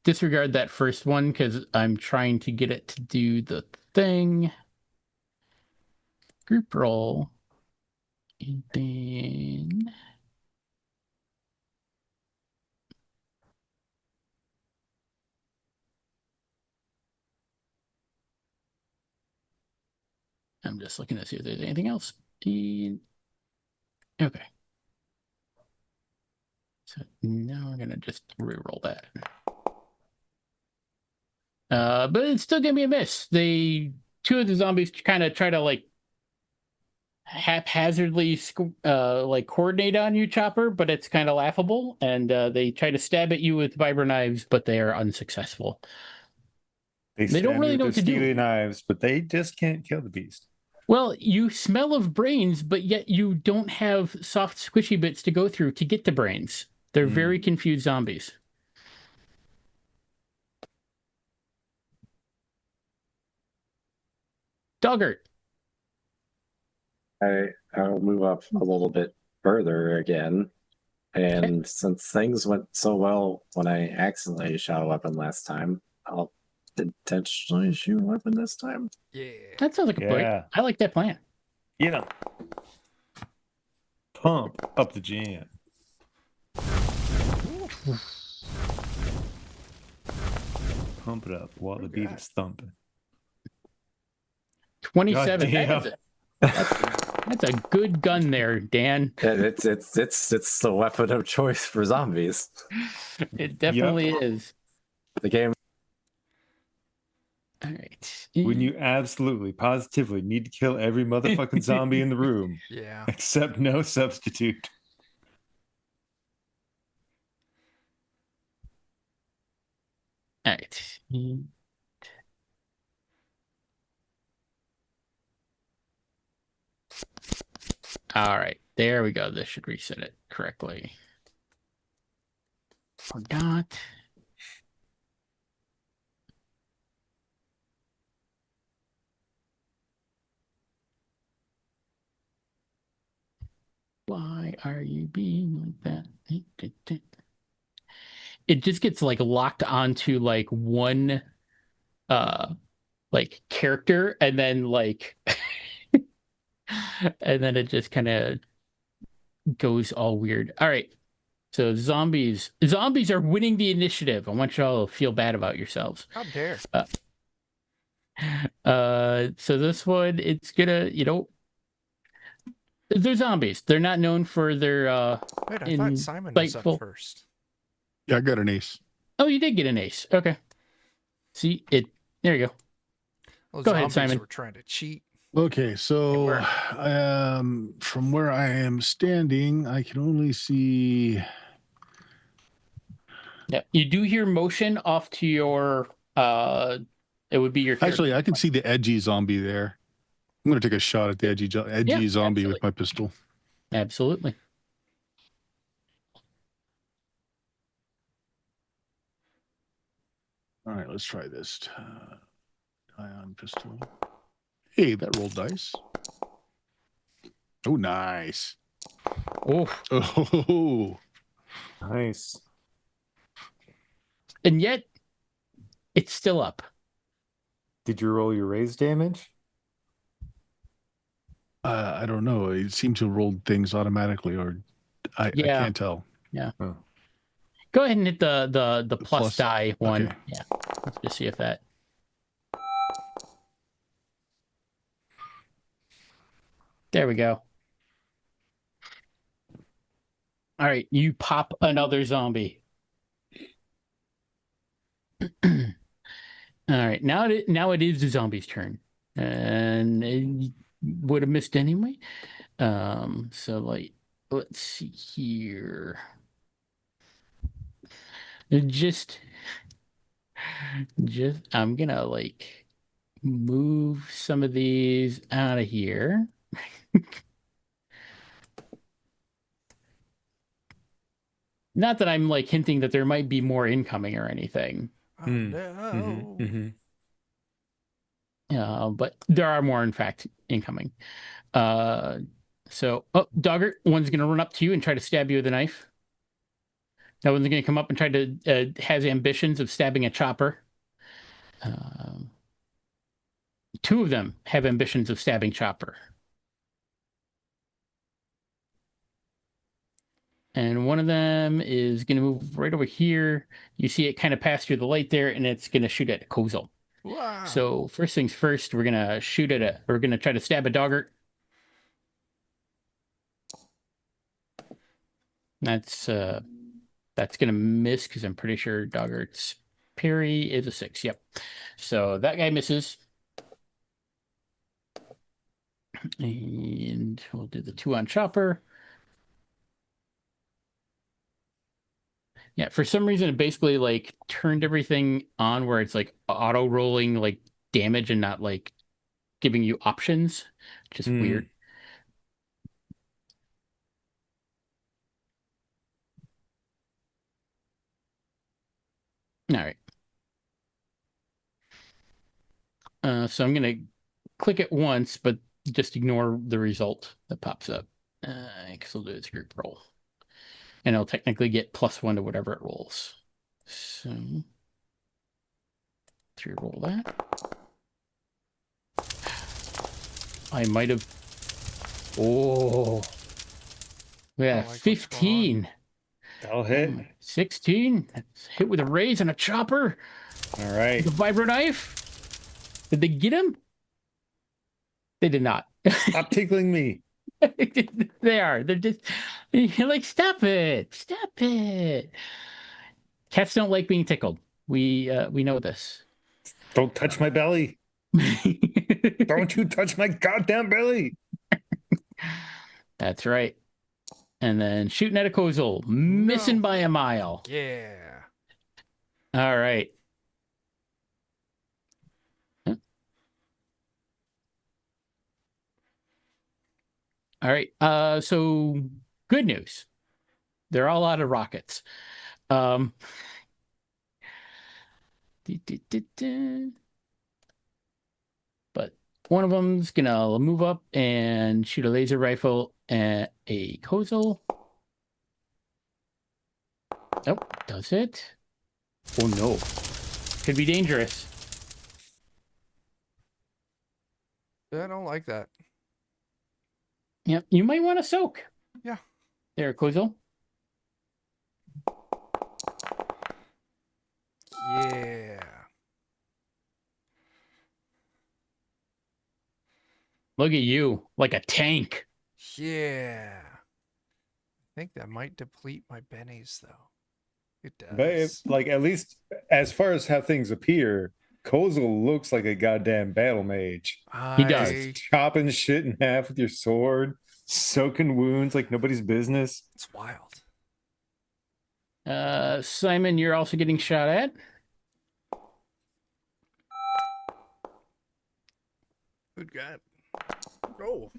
Disregard that first one because I'm trying to get it to do the thing. Group roll. And then I'm just looking to see if there's anything else. Okay. So now we're gonna just re-roll that. But it's still gonna be a miss. Two of the zombies kind of try to like haphazardly like coordinate on you, Chopper, but it's kind of laughable. And they try to stab at you with vibro knives, but they are unsuccessful. They don't really know what to do. Knives, but they just can't kill the beast. Well, you smell of brains, but yet you don't have soft, squishy bits to go through to get to brains. They're very confused zombies. Doggart. I'll move up a little bit further again. And since things went so well when I accidentally shot a weapon last time, I'll intentionally shoot a weapon this time. Yeah. That sounds like a plan. I like that plan. You know, pump up the jam. Pump it up while the beat is thumping. 27. That's a good gun there, Dan. It's the weapon of choice for zombies. It definitely is. The game. All right. When you absolutely, positively need to kill every motherfucking zombie in the room. Yeah. Except no substitute. All right. All right. There we go. This should reset it correctly. Or not. Why are you being like that? It just gets like locked onto like one like character and then like and then it just kind of goes all weird. All right. So zombies are winning the initiative. I want y'all to feel bad about yourselves. How dare. So this one, it's gonna, they're zombies. They're not known for their Wait, I thought Simon was up first. Yeah, I got an ace. Oh, you did get an ace. Okay. See it. There you go. Well, go ahead, Simon. Were trying to cheat. Okay, so from where I am standing, I can only see. Yeah, you do hear motion off to your. It would be your. Actually, I can see the edgy zombie there. I'm going to take a shot at the edgy zombie with my pistol. Absolutely. All right, let's try this. Ion pistol. Hey, that rolled dice. Oh, nice. Oh, nice. And yet, it's still up. Did you roll your raise damage? I don't know. It seemed to roll things automatically, or I can't tell. Yeah. Oh. Go ahead and hit the plus die one. Okay. Yeah. Let's just see if that. There we go. All right, you pop another zombie. All right, now it is the zombie's turn, and it would have missed anyway. So like, let's see here. Just I'm gonna like move some of these out of here. Not that I'm like hinting that there might be more incoming or anything. Oh no. But there are more, in fact, incoming. So, Dogger, one's going to run up to you and try to stab you with a knife. That one's going to come up and try to, has ambitions of stabbing a chopper. Two of them have ambitions of stabbing chopper. And one of them is going to move right over here. You see it kind of pass through the light there, and it's going to shoot at Kozel. Wow. So first things first, we're going to shoot at we're going to try to stab a Dogger. That's going to miss because I'm pretty sure Doggert's parry is a 6. Yep. So that guy misses. And we'll do the 2 on chopper. Yeah, for some reason it basically like turned everything on where it's like auto rolling like damage and not like giving you options. Just weird. All right. So I'm gonna click it once, but just ignore the result that pops up. Because we'll do its group roll. And it'll technically get +1 to whatever it rolls. So, let's re-roll that. I might have. Oh, yeah, Like 15. That'll hit. 16. That's hit with a raise and a chopper. All right. The vibro knife. Did they get him? They did not. Stop tickling me. They are. They're just you're like, stop it. Stop it. Cats don't like being tickled. We know this. Don't touch my belly. Don't you touch my goddamn belly. That's right. And then shooting at a Kozel, missing by a mile. Yeah. All right. All right. So good news. They're all out of rockets. But one of them's gonna move up and shoot a laser rifle at a Kozel. Oh, does it? Oh no. Could be dangerous. I don't like that. Yep, you might want to soak. Yeah. There, Kozel. Yeah. Look at you, like a tank. Yeah. I think that might deplete my bennies, though. It does. But like at least as far as how things appear, Kozel looks like a goddamn battle mage. He does. Just chopping shit in half with your sword, soaking wounds like nobody's business. It's wild. Simon, you're also getting shot at. Good God. Oh.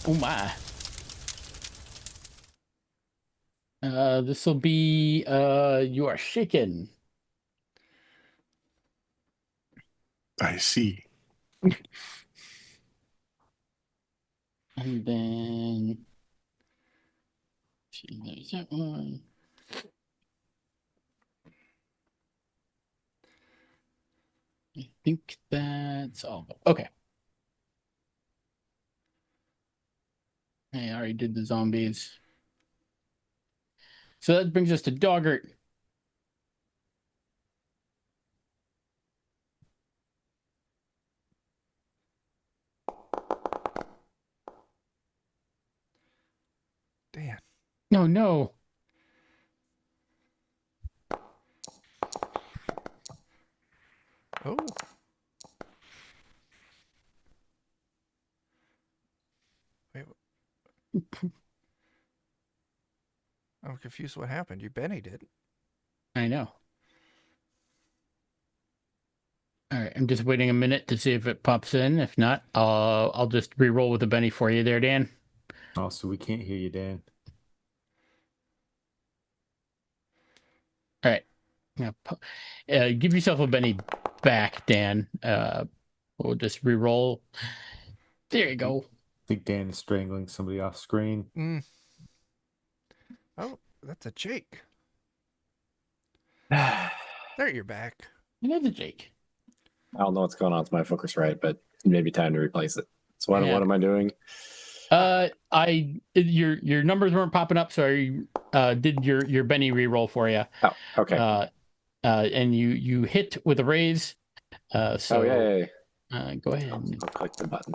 Oh my. This will be you are shaken. I see. And then there's that one. I think that's all. Okay. I already did the zombies. So that brings us to Doggart. Dan. No, no. Oh. Wait. I'm confused what happened. You Benny did. I know. All right, I'm just waiting a minute to see if it pops in. If not, I'll just re-roll with a Benny for you there, Dan. Oh, so we can't hear you, Dan. All right. Now, give yourself a Benny back, Dan. We'll just re-roll. There you go. I think Dan is strangling somebody off screen. Oh, that's a Jake. There, you're back. Another Jake. I don't know what's going on with my focus right, but maybe time to replace it. So what am I doing? Your numbers weren't popping up, so I did your Benny re-roll for you. Oh, okay. And you hit with a raise. So yay. Go ahead. I'll click the button.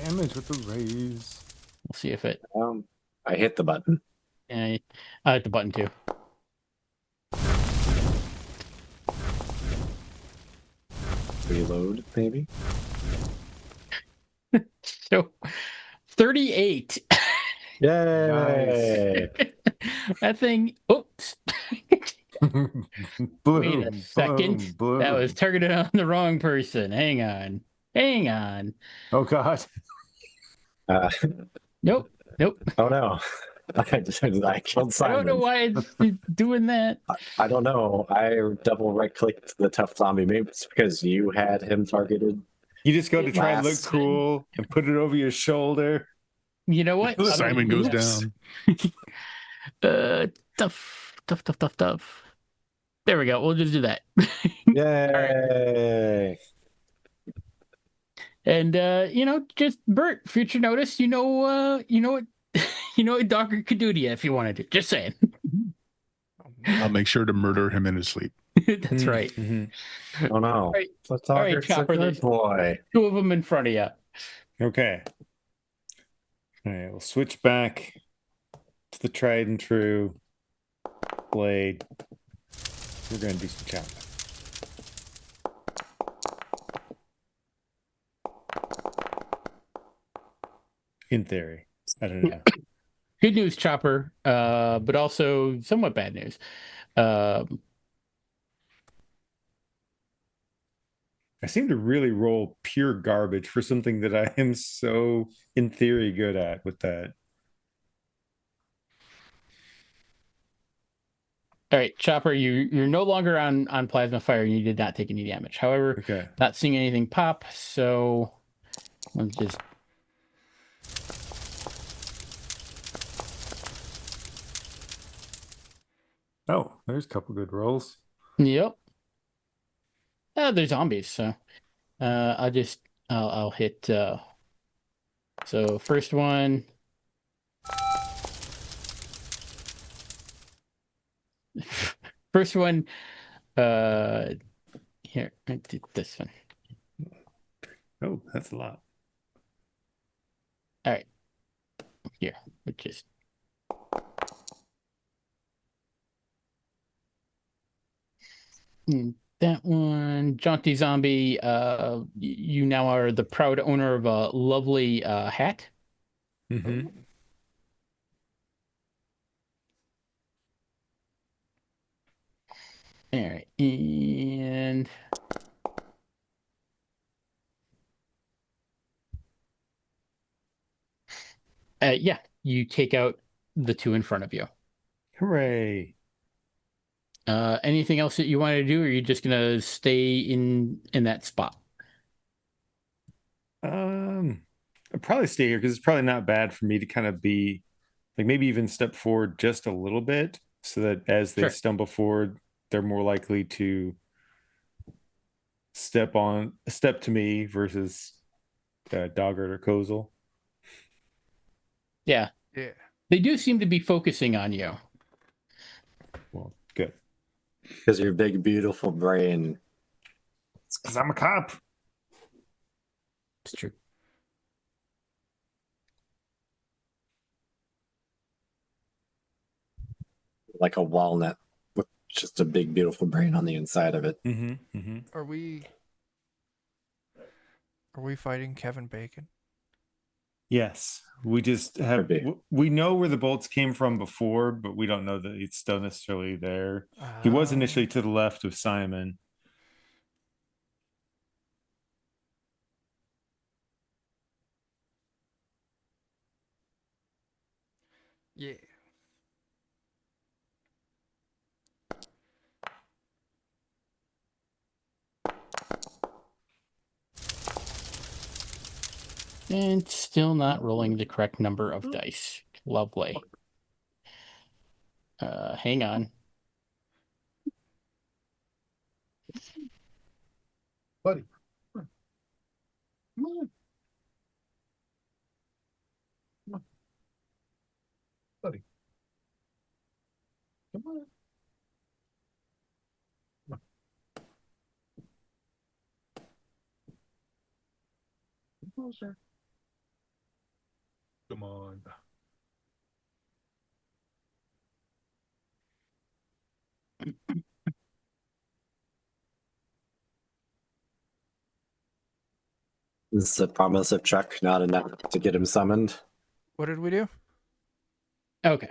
Damage with the raise. We'll see if it. I hit the button. I hit the button too. Reload, maybe. So 38. Yay! That thing. Oops. Boom, Wait a second. boom. That was targeted on the wrong person. Hang on. Oh God. Nope. Oh no. I killed Simon. I don't know why it's doing that. I don't know. I double right clicked the tough zombie. Maybe it's because you had him targeted. You just go to try and look Last. cool and put it over your shoulder. You know what? Simon goes Oops. down. Tough. There we go. We'll just do that. Yay! And just Bert, future notice. You know what Docker could do to you if you wanted to. Just saying. I'll make sure to murder him in his sleep. That's right. Mm-hmm. Oh no! All right, Talker's Chopper, a good there's boy. 2 of them in front of you. Okay. All right, we'll switch back to the tried and true blade. We're going to do some chopping. In theory. I don't know. Good news, Chopper, but also somewhat bad news. I seem to really roll pure garbage for something that I am so, in theory, good at with that. All right, Chopper, you're no longer on plasma fire, and you did not take any damage. However, Okay. not seeing anything pop, so let's just. Oh, there's a couple good rolls. Yep. They're zombies, so I'll hit. So first one. First one. Here, I did this one. Oh, that's a lot. All right. Here, which is. That one, Jaunty Zombie, you now are the proud owner of a lovely hat. Mm-hmm. All right, and yeah, you take out the 2 in front of you. Hooray. Anything else that you want to do, or are you just gonna stay in that spot? I'll probably stay here because it's probably not bad for me to kind of be like maybe even step forward just a little bit so that as they stumble forward, they're more likely to step to me versus Doggart or Kozel. Yeah. Yeah. They do seem to be focusing on you. Well, good. Because your big, beautiful brain. It's because I'm a cop. It's true. Like a walnut with just a big, beautiful brain on the inside of it. Mm-hmm. Mm-hmm. Are we fighting Kevin Bacon? Yes, we just have. We know where the bolts came from before, but we don't know that it's still necessarily there. He was initially to the left of Simon. Yeah. And still not rolling the correct number of dice. Lovely. Hang on. Buddy. Come on. Come on. Buddy. Come on. Come on. Come closer. Come on. This is a promise of Chuck, not enough to get him summoned. What did we do? Okay.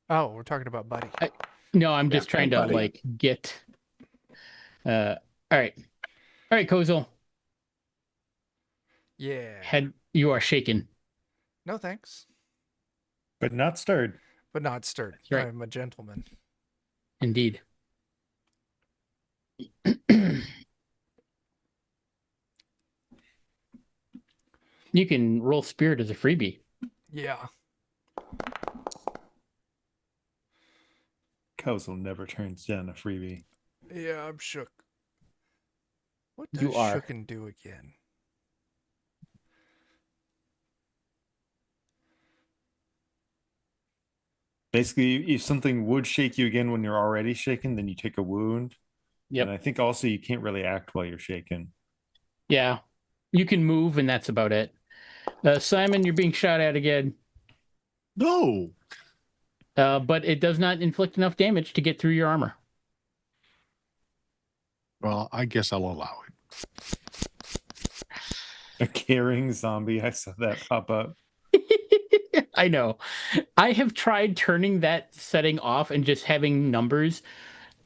Oh, we're talking about Buddy. No, I'm just trying to Buddy. like get. All right, Kozel. Yeah. You are shaken. No thanks, But not stirred. but not stirred. Right. I'm a gentleman. Indeed. You can roll spirit as a freebie. Yeah. Kozel never turns down a freebie. Yeah, I'm shook. What does You are. shooken do again? Basically, if something would shake you again when you're already shaken, then you take a wound. Yep. And I think also you can't really act while you're shaken. Yeah. You can move, and that's about it. Simon, you're being shot at again. No. But it does not inflict enough damage to get through your armor. Well, I guess I'll allow it. A carrying zombie. I saw that pop up. I know. I have tried turning that setting off and just having numbers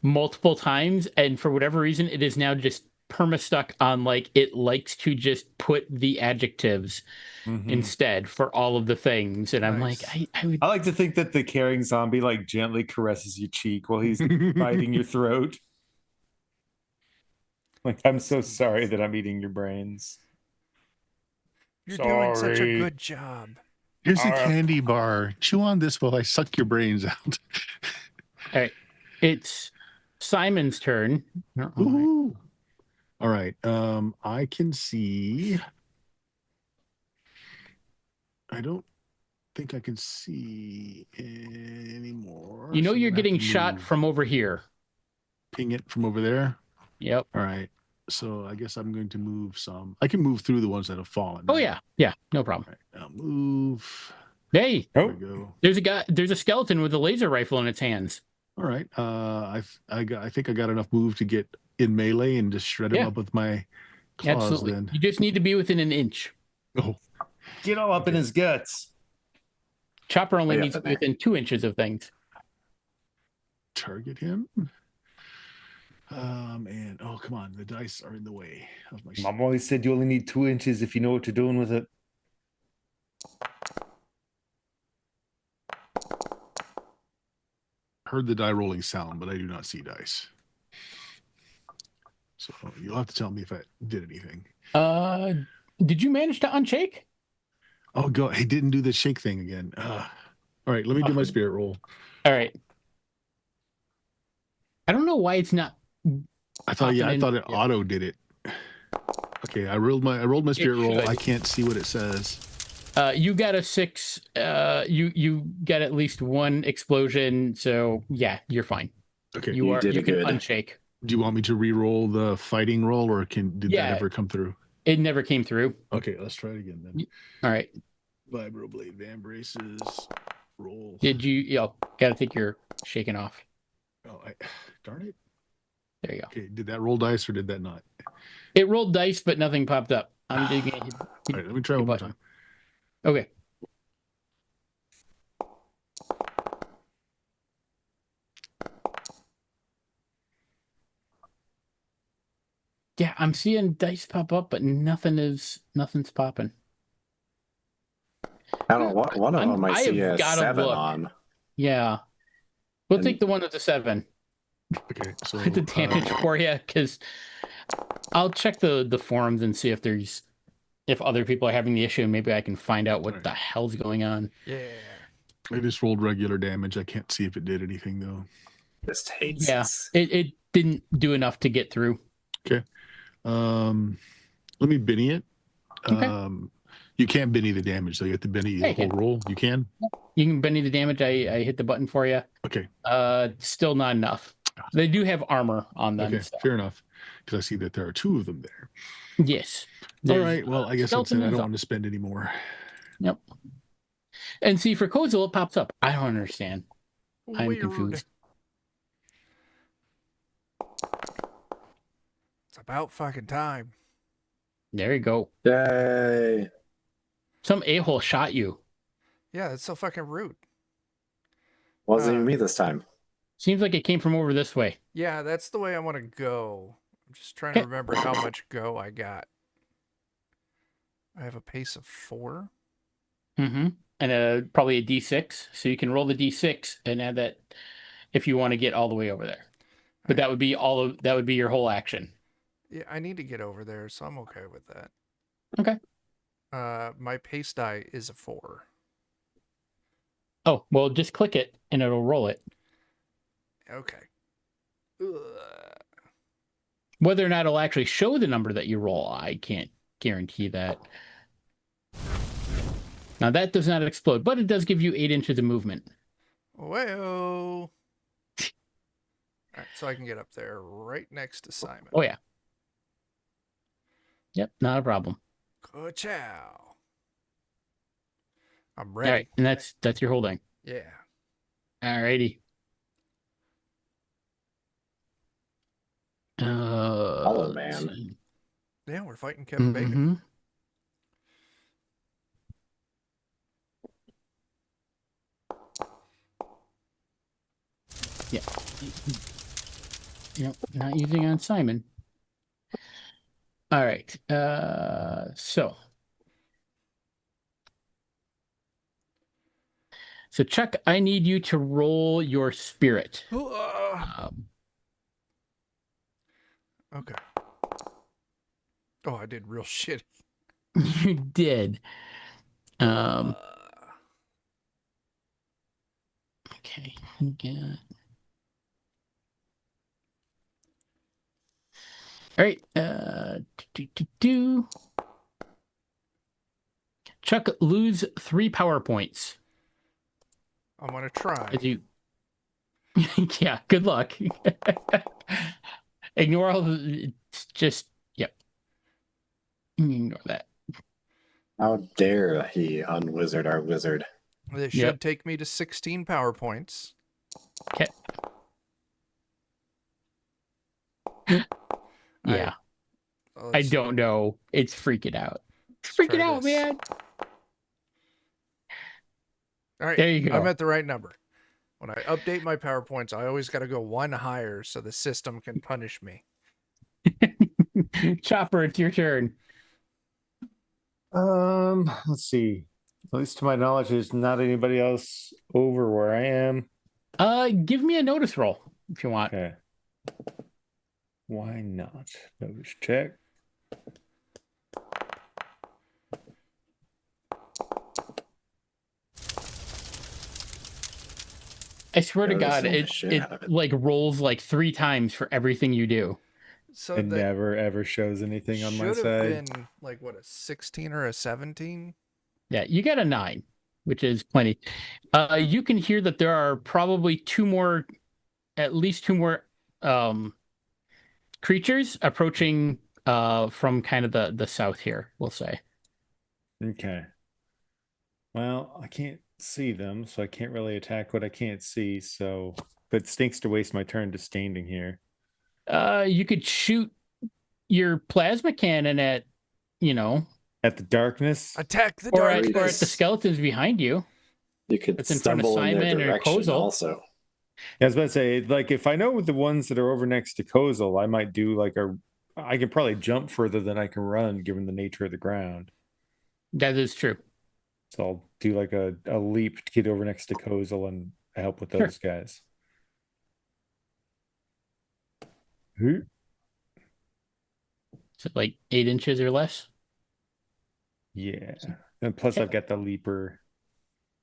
multiple times, and for whatever reason, it is now just perma-stuck on like it likes to just put the adjectives instead for all of the things. And I'm like, I like to think that the carrying zombie like gently caresses your cheek while he's biting your throat. Like, I'm so sorry that I'm eating your brains. You're doing such a good job. Here's a candy bar. Chew on this while I suck your brains out. All right. It's Simon's turn. Ooh. All right. I can see. I don't think I can see anymore. You know so you're getting move. shot from over here. Ping it from over there? Yep. All right. So I guess I'm going to move some. I can move through the ones that have fallen. Oh, yeah. Yeah. No problem. All right, I'll move. Hey. There we go. There's a skeleton with a laser rifle in its hands. All right. I think I got enough move to get in melee and just shred him up with my claws. Absolutely. Then You just need to be within an inch. Oh, get all up in his guts. Chopper only needs to be within 2 inches of things. Target him. And oh, come on, the dice are in the way of my. Mom always said you only need 2 inches if you know what you're doing with it. Heard the die rolling sound, but I do not see dice. So you'll have to tell me if I did anything. Did you manage to unshake? Oh, God, he didn't do the shake thing again. All right, let me do my spirit roll. All right. I don't know why it's not. I thought it auto did it. Okay, I rolled my spirit roll. I can't see what it says. You got a 6. You got at least 1 explosion, so yeah, you're fine. Okay. You did can good. unshake. Do you want me to re-roll the fighting roll, or did that Yeah. ever come through? It never came through. Okay, let's try it again then. All right. Vibroblade Van Braces. Roll. Did you? Gotta think you're shaking off. Oh, darn it. There you go. Okay, did that roll dice or did that not? It rolled dice, but nothing popped up. I'm digging. All right, let me try one more time. Okay. Yeah, I'm seeing dice pop up, but nothing's popping. I don't know. One of them I see a gotta 7 look. on. Yeah. We'll And- take the one with the 7. Okay, so The damage for you, because I'll check the forums and see if other people are having the issue. Maybe I can find out what Right. the hell's going on. Yeah. I just rolled regular damage. I can't see if it did anything though. Just hates Yeah. this. It didn't do enough to get through. Okay. Let me Benny it. Okay. You can't Benny the damage, so you have to Benny Yeah, the you whole can. roll. You can? You can Benny the damage. I hit the button for you. Okay. Still not enough. They do have armor on them. Okay, So. fair enough. Because I see that there are 2 of them there. Yes. All right. Well, I guess that's it. skeleton I and don't zombie. want to spend any more. Yep. And see, for Kozel, it pops up. I don't understand. I'm Weird. confused. It's about fucking time. There you go. Yay. Some a-hole shot you. Yeah, that's so fucking rude. Wasn't even me this time. Seems like it came from over this way. Yeah, that's the way I want to go. I'm just trying to Okay. remember how much go I got. I have a pace of 4. Mm-hmm. And probably a D6. So you can roll the D6 and add that if you want to get all the way over there. But that would be that would be your whole action. Yeah, I need to get over there, so I'm okay with that. Okay. My pace die is a 4. Oh, well, just click it and it'll roll it. Okay. Ugh. Whether or not it'll actually show the number that you roll, I can't guarantee that. Now, that does not explode, but it does give you 8 inches of movement. Well. Alright, so I can get up there right next to Simon. Oh, yeah. Yep, not a problem. Ka-chow. I'm All ready. right, and that's your holding. Yeah. All righty. Hollow Man. Yeah, we're fighting Kevin Bacon. Yeah. Yep, not using on Simon. All right. So Chuck, I need you to roll your spirit. Okay. Oh, I did real shit. You did. Okay. Yeah. All right. Chuck, lose 3 power points. I'm gonna try. As you. Yeah. Good luck. Ignore all the. Just. Yep. Ignore that. How dare he unwizard our wizard? This should take me to 16 power points. Okay. Yeah. I don't know. It's freaking out. It's freaking out, man. All right. There you go. I'm at the right number. When I update my PowerPoints, I always got to go 1 higher so the system can punish me. Chopper, it's your turn. Let's see. At least to my knowledge, there's not anybody else over where I am. Give me a notice roll if you want. Okay. Why not? Notice check. I swear to God, Noticing the it shit out of it. like rolls like 3 times for everything you do. So It that never ever shows anything on my should have side. been like what, a 16 or a 17? Yeah, you got a 9, which is plenty. You can hear that there are probably at least two more creatures approaching from kind of the south here, we'll say. Okay. Well, I can't see them, so I can't really attack what I can't see. So, but it stinks to waste my turn just standing here. You could shoot your plasma cannon at, At the darkness. Attack the or darkness. at the skeletons behind you. You could It's in front of stumble in their Simon or direction Kozel. also. I was about to say, like, if I know the ones that are over next to Kozel, I might do I can probably jump further than I can run, given the nature of the ground. That is true. So I'll do like a leap to get over next to Kozel and help with those guys. Is it like 8 inches or less? Yeah. And plus I've got the leaper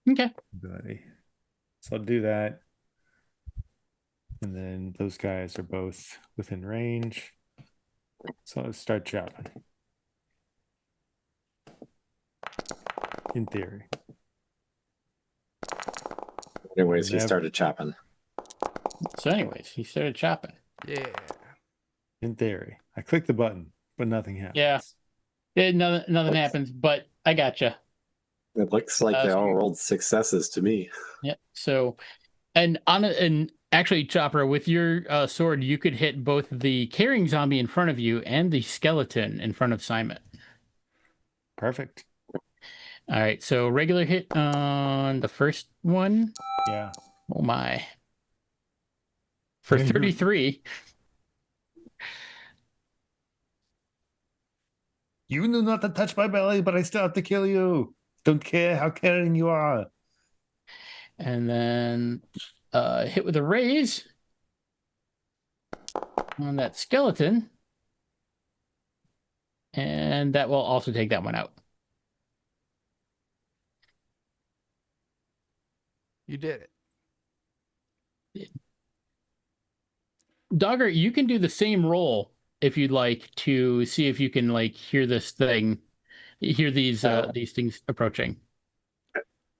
Okay. ability. So I'll do that. And then those guys are both within range. So let's start chopping. In theory. Anyways, he started chopping. So anyways, he started chopping. Yeah. In theory. I click the button, but nothing happens. Yeah. Nothing happens, but I gotcha. It looks like they all rolled successes to me. Yep. So, and actually, Chopper, with your sword, you could hit both the carrying zombie in front of you and the skeleton in front of Simon. Perfect. All right. So regular hit on the first one. Yeah. Oh my. For 33. You knew not to touch my belly, but I still have to kill you. Don't care how caring you are. And then hit with a raise on that skeleton. And that will also take that one out. You did it. Dogger, you can do the same roll if you'd like to see if you can hear these things approaching.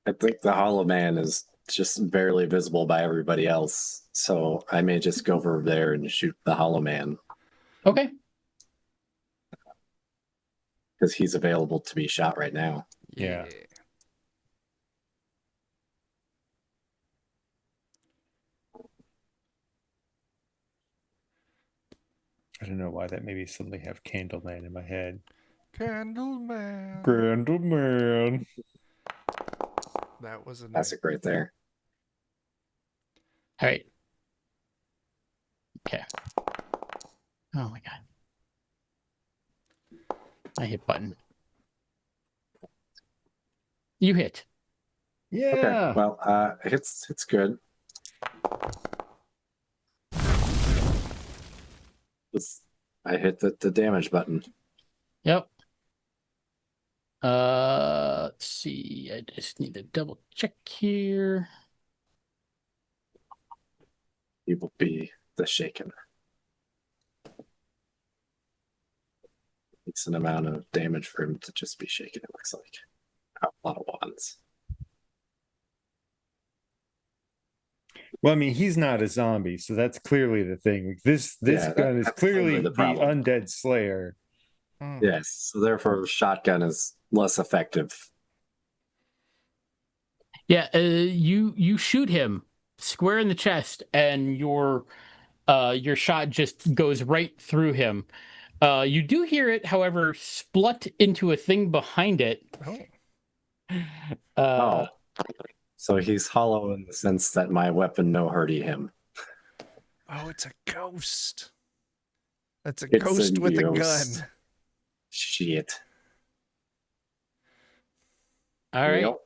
I think the Hollow Man is just barely visible by everybody else, so I may just go over there and shoot the Hollow Man. Okay. Because he's available to be shot right now. Yeah. I don't know why that made me suddenly have Candleman in my head. Candleman. Candleman. That was a nice. Classic right there. All right. Okay. Oh my god. I hit button. You hit. Yeah. Okay. Well, it's good. I hit the damage button. Yep. Let's see. I just need to double check here. He will be the shaken. It's an amount of damage for him to just be shaken, it looks like. A lot of wands. Well, I mean, he's not a zombie, so that's clearly the thing. This gun is clearly the undead slayer. Yes, so therefore shotgun is less effective. Yeah, you shoot him square in the chest, and your shot just goes right through him. You do hear it, however, splut into a thing behind it. So he's hollow in the sense that my weapon no hurty him. Oh, it's a ghost. That's a ghost with a gun. Shit. All right. Well,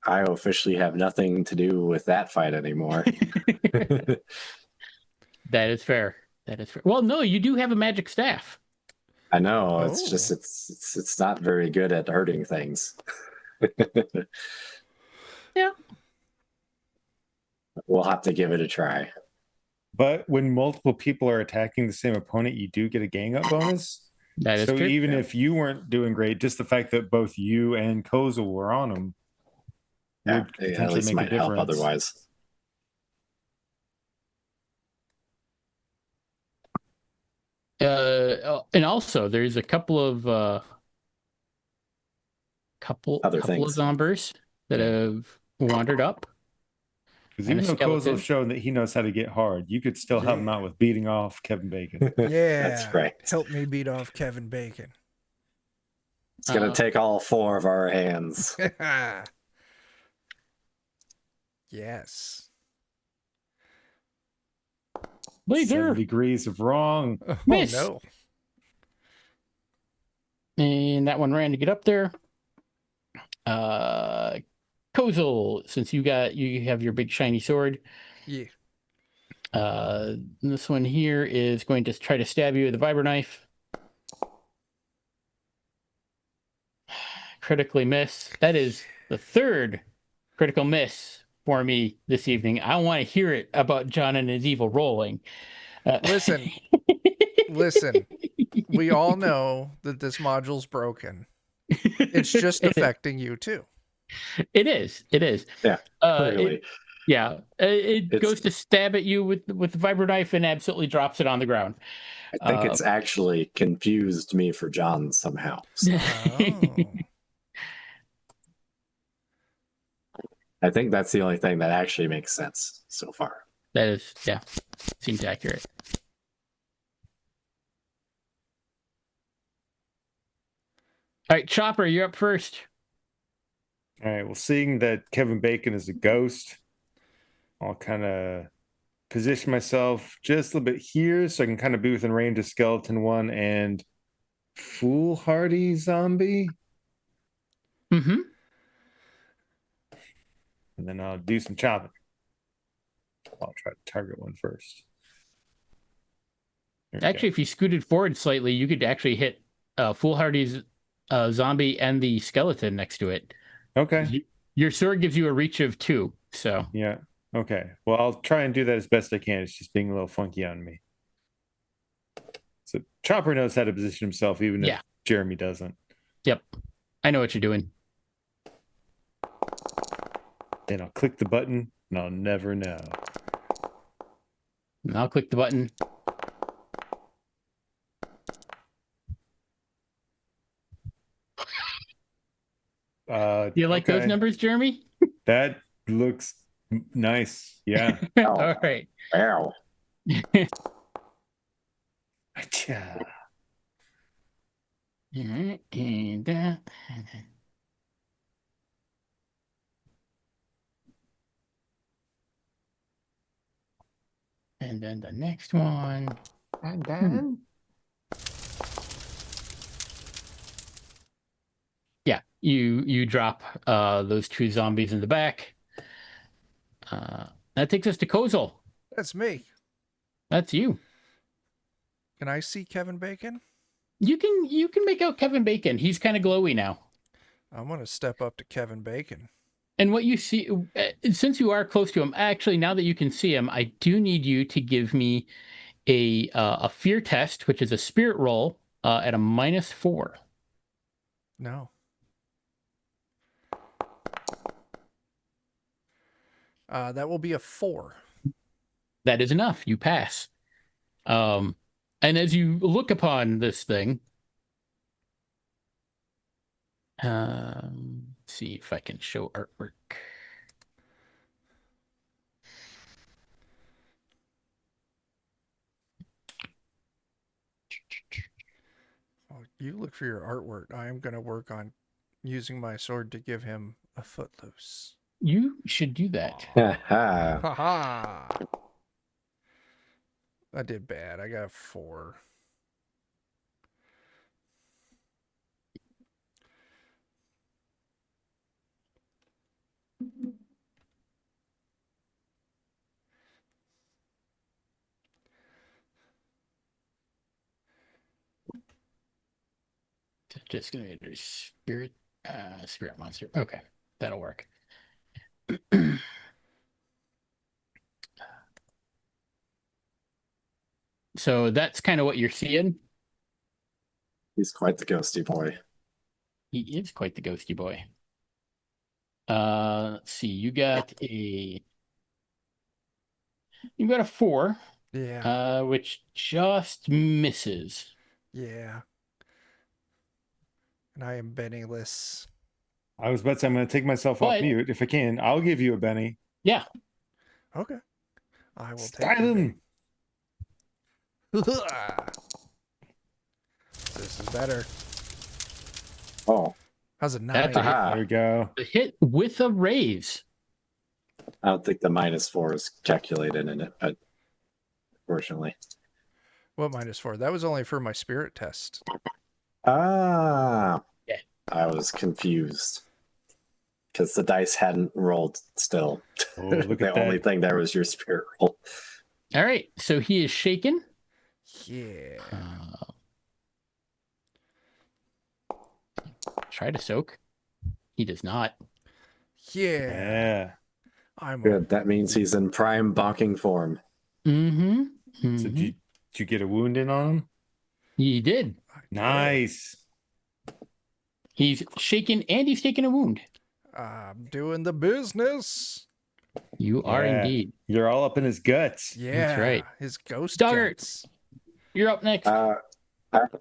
I officially have nothing to do with that fight anymore. That is fair. Well, no, you do have a magic staff. I know. It's just it's not very good at hurting things. Yeah. We'll have to give it a try. But when multiple people are attacking the same opponent, you do get a gang up bonus. That is So true. even if you weren't doing great, just the fact that both you and Kozel were on them would at potentially least make a might help difference. otherwise. And also there's a couple of Other couple of things. zombies that have wandered up. Because And even a though skeleton. Kozel's shown that he knows how to get hard, you could still help him out with beating off Kevin Bacon. Yeah. That's right. Help me beat off Kevin Bacon. It's going to take all 4 of our hands. Yes. 7 degrees of wrong. Oh, Miss. no. And that one ran to get up there. Kozel, since you have your big shiny sword. Yeah. This one here is going to try to stab you with a vibro knife. Critically miss. That is the 3rd critical miss for me this evening. I want to hear it about John and his evil rolling. Listen. We all know that this module's broken. It's just affecting you too. It is. Yeah, clearly. It goes to stab at you with the vibro knife and absolutely drops it on the ground. I think it's actually confused me for John somehow. So. Oh. I think that's the only thing that actually makes sense so far. That is, seems accurate. All right, Chopper, you're up first. All right. Well, seeing that Kevin Bacon is a ghost, I'll kind of position myself just a little bit here so I can kind of be within range of Skeleton 1 and Foolhardy Zombie. Mm-hmm. And then I'll do some chopping. I'll try to target one first. Actually, if you scooted forward slightly, you could actually hit Foolhardy's zombie and the skeleton next to it. Okay. Your sword gives you a reach of 2, so. Yeah. Okay. Well, I'll try and do that as best I can. It's just being a little funky on me. So Chopper knows how to position himself, even if Jeremy doesn't. Yep. I know what you're doing. Then I'll click the button, and I'll never know. And I'll click the button. Do you like those numbers, Jeremy? That looks nice. Yeah. All right. Wow. And then the next one. And then. Yeah, you drop those 2 zombies in the back. That takes us to Kozel. That's me. That's you. Can I see Kevin Bacon? You can make out Kevin Bacon. He's kind of glowy now. I'm going to step up to Kevin Bacon. And what you see, since you are close to him, actually, now that you can see him, I do need you to give me a fear test, which is a spirit roll at a -4. No. That will be a 4. That is enough. You pass. And as you look upon this thing, let's see if I can show artwork. Well, you look for your artwork. I am going to work on using my sword to give him a footloose. You should do that. Ha! I did bad. I got a 4. Just gonna do spirit monster. Okay, that'll work. So that's kind of what you're seeing. He's quite the ghosty boy. He is quite the ghosty boy. Let's see. You got a 4. Yeah. Which just misses. Yeah. And I am Bennyless. I was about to say I'm going to take myself off But- mute if I can. I'll give you a Benny. Yeah. Okay. I will take Style your him. Benny. This is better. Oh, How's a 9? That's a hit. aha. There we go. A hit with a raise. I don't think the -4 is calculated in it, but fortunately. What -4? That was only for my spirit test. Ah. Yeah. I was confused. Because the dice hadn't rolled still. Oh, look The at only that. thing there was your spirit roll. All right. So he is shaken. Yeah. Try to soak. He does not. Yeah. Yeah. I'm Good. That means he's in prime bonking form. Mm-hmm. So did you get a wound in on him? He did. Nice. He's shaken and he's taken a wound. I'm doing the business. You are Yeah. indeed. You're all up in his guts. Yeah. right. His ghost Duggar. guts. You're up next. I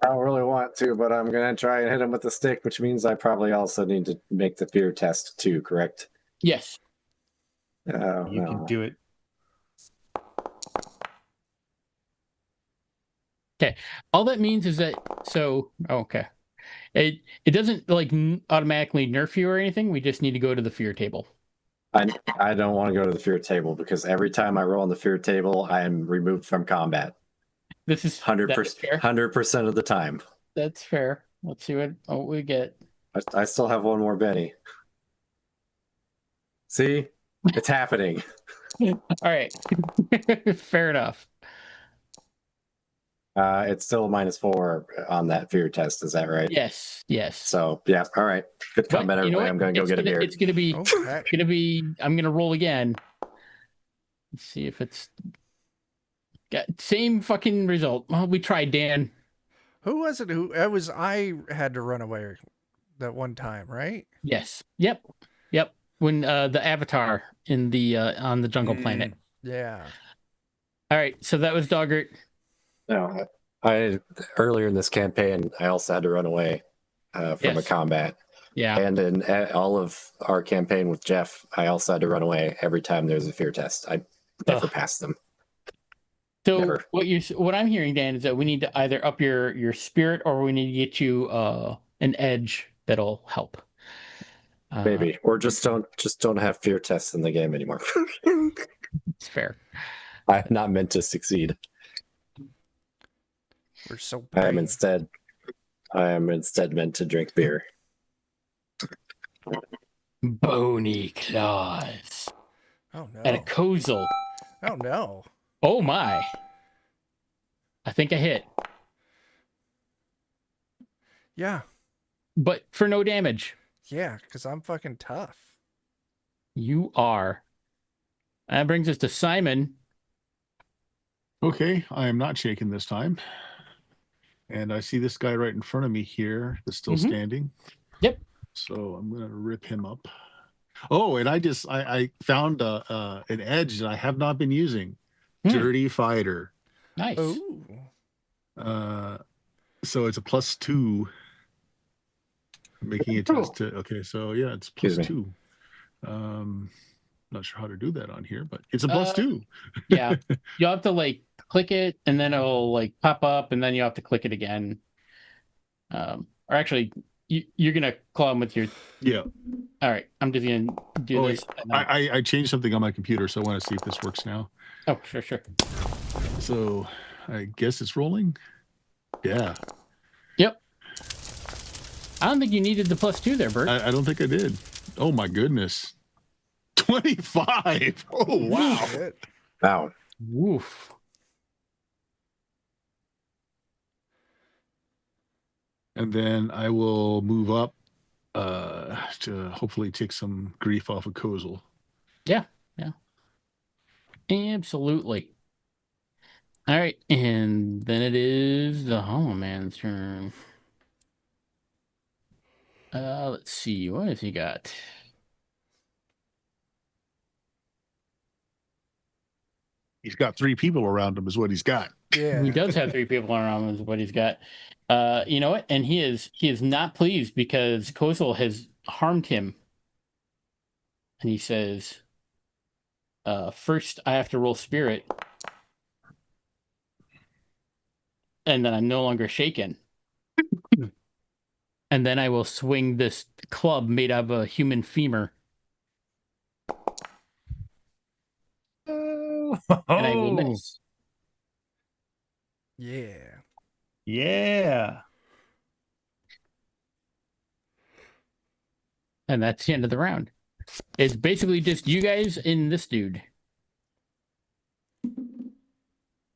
don't really want to, but I'm going to try and hit him with the stick, which means I probably also need to make the fear test too, correct? Yes. Oh, You can no. do it. All that means is that okay. It doesn't like automatically nerf you or anything. We just need to go to the fear table. I don't want to go to the fear table because every time I roll on the fear table, I am removed from combat. This is 100%, 100% of the time. That's fair. Let's see what we get. I still have one more Benny. See? It's happening. All right. Fair enough. It's still -4 on that fear test. Is that right? Yes. So, yeah. All right. Good But combat, you know everybody. what? I'm going to go get a beer. It's gonna be. Okay. I'm gonna roll again. Let's see if it's got same fucking result. Well, we tried, Dan. Who was it? I had to run away that one time, right? Yes. Yep. When the avatar in the on the jungle planet. Yeah. All right. So that was Doggart. No, I earlier in this campaign, I also had to run away from a Yes. combat. Yeah. And in all of our campaign with Jeff, I also had to run away every time there's a fear test. I never passed them. So Never. what I'm hearing, Dan, is that we need to either up your spirit or we need to get you an edge that'll help. Maybe. Or just don't have fear tests in the game anymore. It's fair. I'm not meant to succeed. We're so I am paid. instead meant to drink beer. Bony claws. Oh no. And a Kozel. Oh no. Oh my. I think I hit. Yeah. But for no damage. Yeah, because I'm fucking tough. You are. That brings us to Simon. Okay, I am not shaken this time. And I see this guy right in front of me here that's still standing. Yep. So I'm going to rip him up. Oh, and I found an edge that I have not been using. Dirty Fighter. Nice. Ooh. So it's a +2. Making it just okay. So yeah, it's +2. Not sure how to do that on here, but it's a +2. Yeah, you'll have to like click it, and then it'll like pop up, and then you have to click it again. Or actually, you're gonna claw him with your. Yeah. All right, I'm just gonna do this. I changed something on my computer, so I want to see if this works now. Oh, sure. So I guess it's rolling. Yeah. Yep. I don't think you needed the +2 there, Bert. I don't think I did. Oh my goodness. 25. Oh wow. Shit. Wow. Woof. And then I will move up to hopefully take some grief off of Kozel. Yeah. Absolutely. All right, and then it is the Hollow Man's turn. Let's see. What has he got? He's got 3 people around him, is what he's got. Yeah. He does have 3 people around him, is what he's got. You know what? And he is not pleased because Kozel has harmed him. And he says, first I have to roll spirit. And then I'm no longer shaken. And then I will swing this club made out of a human femur. And I will miss. Yeah. Yeah. And that's the end of the round. It's basically just you guys and this dude.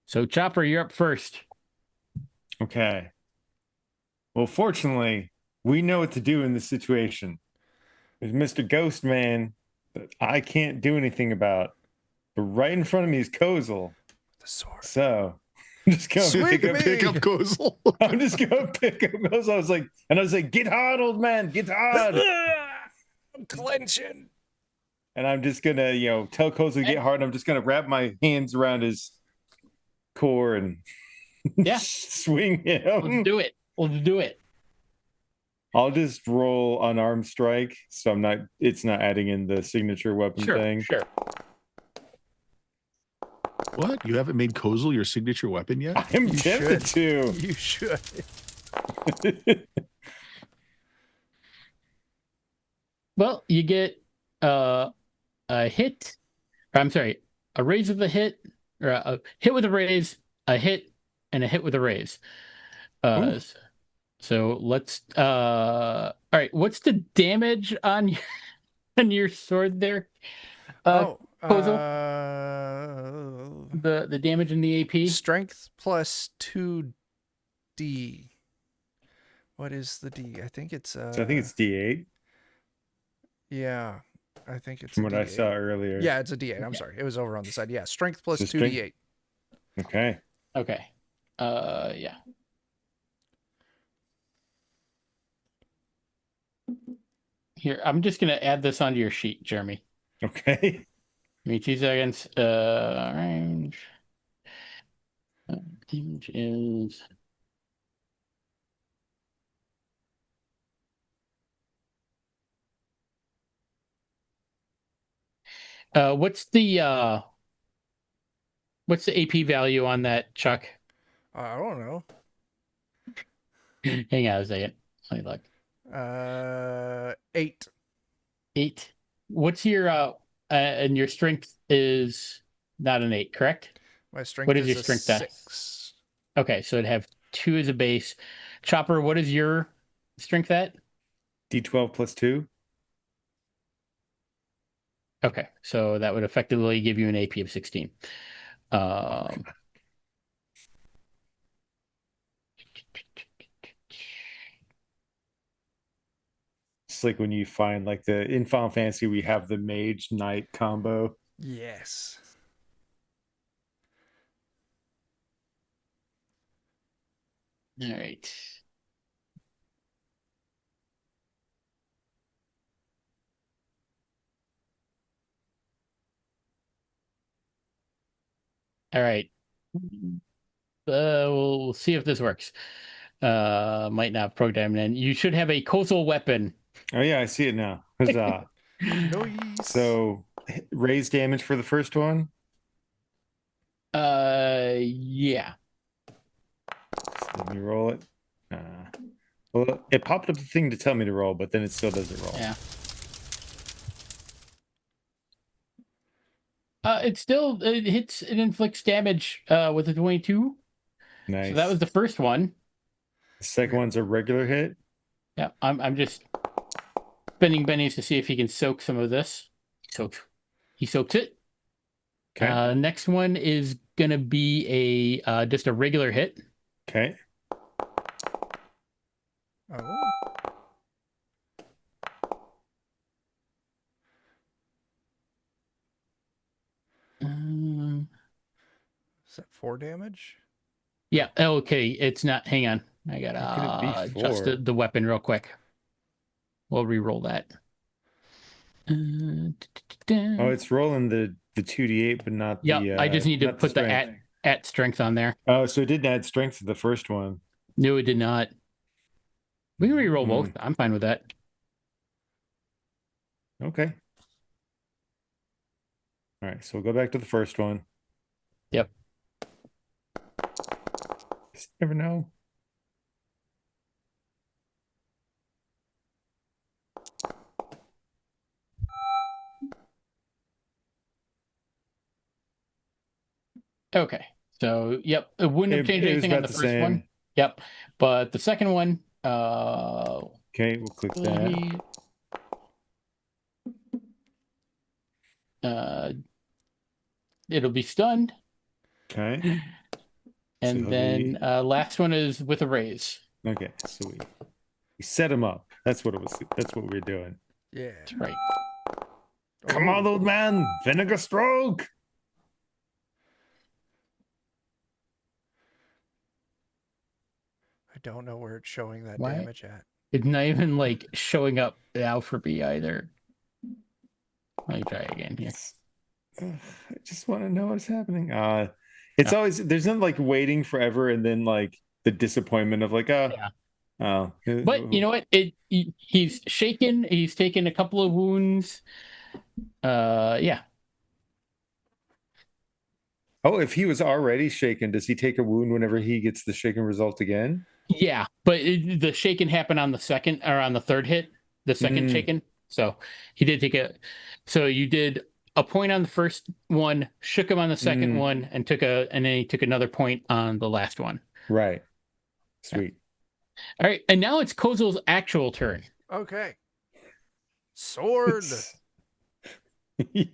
So, Chopper, you're up first. Okay. Well, fortunately, we know what to do in this situation. There's Mr. Ghost Man that I can't do anything about. But right in front of me is Kozel. The sword. So I'm just gonna Swing me. Pick up Kozel. I'm just gonna pick up Kozel. I was like, get hard, old man, get hard. I'm clenching. And I'm just gonna, tell Kozel to get hard. And I'm just gonna wrap my hands around his core and swing him. Let's do it. Let's do it. I'll just roll unarmed strike, so it's not adding in the signature weapon thing. Sure. What? You haven't made Kozel your signature weapon yet? I'm tempted to. You should. Well, you get a hit. I'm sorry, a raise with a hit, or a hit with a raise, a hit, and a hit with a raise. So let's. All right, what's the damage on your sword there? Kozel? The damage in the AP. Strength plus 2d. What is the d? I think it's So I think it's D8 yeah. I think it's from what a I D8. saw earlier. Yeah, it's a d8. I'm sorry. It was over on the side. Yeah, strength plus So 2d8. Okay. Okay. Yeah. Here, I'm just gonna add this onto your sheet, Jeremy. Okay. Give me 2 seconds. Range. Damage is. What's the AP value on that, Chuck? I don't know. Hang on a second. Let me look. 8. 8. What's your and your strength is not an 8, correct? My strength What is is your a strength at? 6. Okay, so it'd have 2 as a base. Chopper, what is your strength at? D12 plus 2. Okay, so that would effectively give you an AP of 16. It's like when you find in Final Fantasy we have the mage knight combo. Yes. All right. All right. We'll see if this works. Might not program in. You should have a Kozel weapon. Oh yeah, I see it now. Huzzah. Nice. So raise damage for the first one. Yeah. So let me roll it. Well, it popped up the thing to tell me to roll, but then it still doesn't roll. Yeah. It hits, it inflicts damage with a 22. Nice. So that was the first one. The second one's a regular hit. Yeah, I'm just spending bennies to see if he can soak some of this. He soaks it. Okay. Next one is gonna be a just a regular hit. Okay. Oh. Is that 4 damage? Yeah. Okay. It's not. Hang on. I How could gotta it be adjust 4? the weapon real quick. We'll re-roll that. Oh, it's rolling the 2d8, but not Yep, the. I just need to not the put the strength. at strength on there. Oh, so it didn't add strength to the first one. No, it did not. We can re-roll both. Hmm. I'm fine with that. Okay. All right, so we'll go back to the first one. Yep. Just never know. Okay. So, yep, it wouldn't have changed It was anything on about the the first one. same. Yep. But the second one, Okay, we'll click that. It'll be stunned. Okay. And So then last one is with a raise. Okay, so we set him up. That's what it was. That's what we were doing. Yeah. That's right. Come on, old man. Vinegar stroke. I don't know where it's showing that Why? damage at. It's not even like showing up now for me either. Let me try again here. I just want to know what's happening. It's always there's nothing like waiting forever and then like the disappointment of like, Yeah. oh. But you know what? He's shaken. He's taken a couple of wounds. Yeah. Oh, if he was already shaken, does he take a wound whenever he gets the shaken result again? Yeah, but the shaken happened on the second or on the third hit, the second shaken. So he did take a. So you did a point on the first one, shook him on the second one, and then he took another point on the last one. Right. Sweet. All right, and now it's Kozel's actual turn. Okay. Sword. I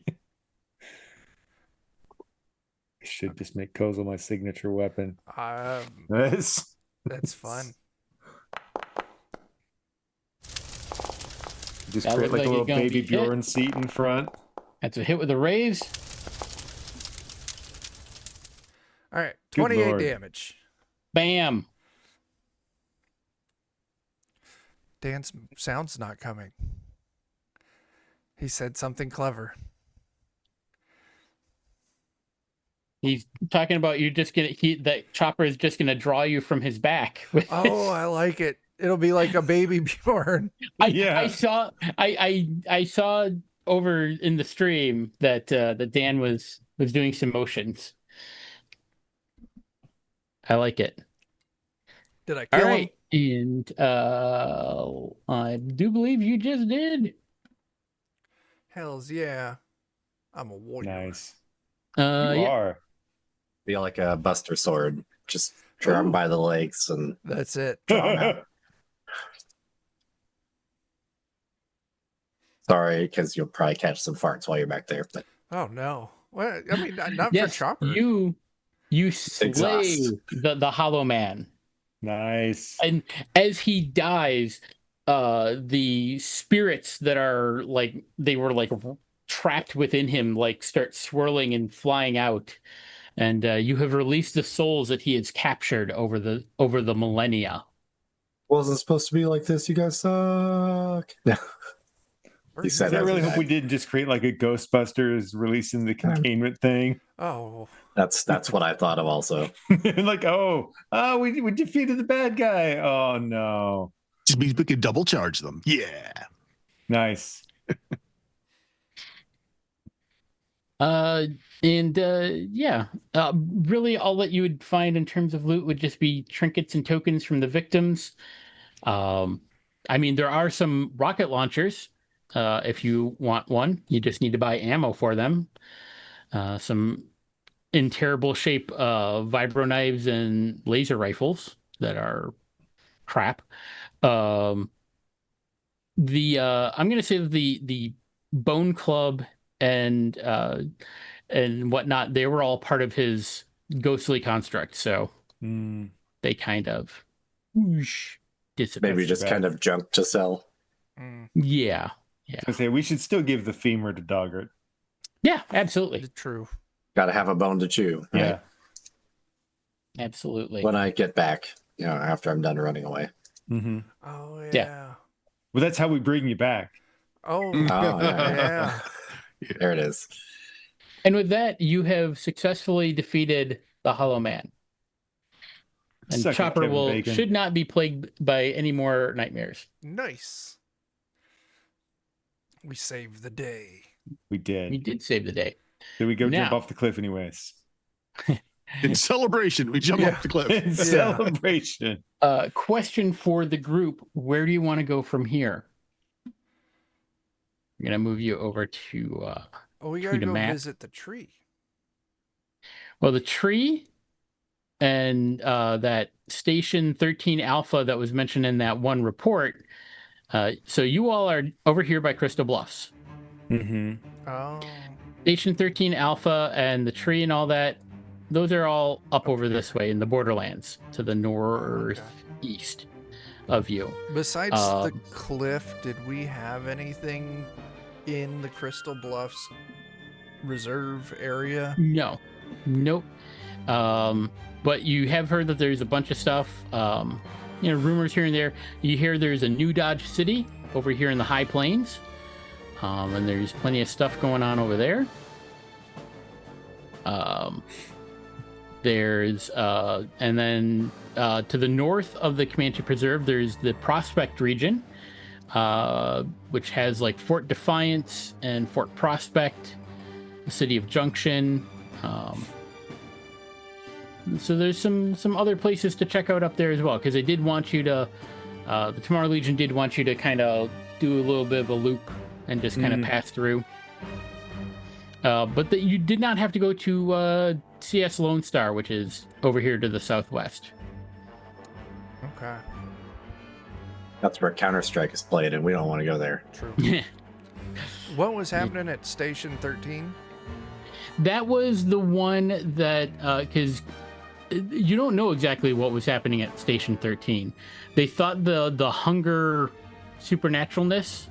should just make Kozel my signature weapon. That's fun. Just That create looks like a like little it's gonna baby be hit. Bjorn seat in front. That's a hit with a raise. All right. Good 28 Lord. damage. Bam. Dan's sound's not coming. He said something clever. He's talking about you just gonna that chopper is just gonna draw you from his back. Oh, I like it. It'll be like a baby Bjorn. I saw over in the stream that that Dan was doing some motions. I like it. Did I All kill him? right, and I do believe you just did. Hells yeah. I'm a warrior. Nice. You are. Be like a Buster Sword. Just draw him by the legs and That's it. Draw him out. sorry, because you'll probably catch some farts while you're back there. But Oh no. Well, I mean, not yes, for Chopper. you slay Exhaust. the Hollow Man. Nice. And as he dies, the spirits that are like they were like trapped within him like start swirling and flying out, and you have released the souls that he has captured over the millennia. wasn't supposed to be like this. You guys suck. No. Or He is said I that- really hope we didn't just create like a Ghostbusters releasing the containment thing. Oh, That's what I thought of also. Like, we defeated the bad guy. Oh no. Just means we could double charge them. Yeah. Nice. Really all that you would find in terms of loot would just be trinkets and tokens from the victims. I mean, there are some rocket launchers. If you want one, you just need to buy ammo for them. Some in terrible shape vibro knives and laser rifles that are crap. I'm gonna say the Bone Club and whatnot, they were all part of his ghostly construct, so they kind of whoosh, disappeared. Maybe just kind of junk to sell. Yeah. I say we should still give the femur to Doggart. Yeah, absolutely. true. Got to have a bone to chew. Right? Yeah. Absolutely. When I get back, after I'm done running away. Mm-hmm. Oh yeah. Yeah. Well, that's how we bring you back. Oh, yeah. There it is. And with that, you have successfully defeated the Hollow Man. And Suck it, Chopper Kevin Bacon. should not be plagued by any more nightmares. nice. We saved the day. We did. You did save the day. Then we go jump Now- off the cliff anyways. In celebration, we jump off the cliff. In celebration. Question for the group: where do you want to go from here? I'm gonna move you over to. We gotta the go map. visit the tree. Well, the tree and that Station 13 Alpha that was mentioned in that one report. So you all are over here by Crystal Bluffs. Mm-hmm. Oh. Station 13 Alpha and the tree and all that, those are all up over this way in the borderlands to the northeast of you. Besides the cliff, did we have anything in the Crystal Bluffs reserve area? No. Nope. But you have heard that there's a bunch of stuff, rumors here and there. You hear there's a new Dodge City over here in the High Plains. And there's plenty of stuff going on over there. And then to the north of the Comanche Preserve, there's the Prospect region, which has like Fort Defiance and Fort Prospect, the city of Junction. So there's some other places to check out up there as well, because they did want you to, the Tomorrow Legion did want you to kind of do a little bit of a loop and just kind of pass through. But you did not have to go to CS Lone Star, which is over here to the southwest. Okay. That's where Counter-Strike is played, and we don't want to go there. True. What was happening at Station 13? That was the one that, because you don't know exactly what was happening at Station 13. They thought the hunger supernaturalness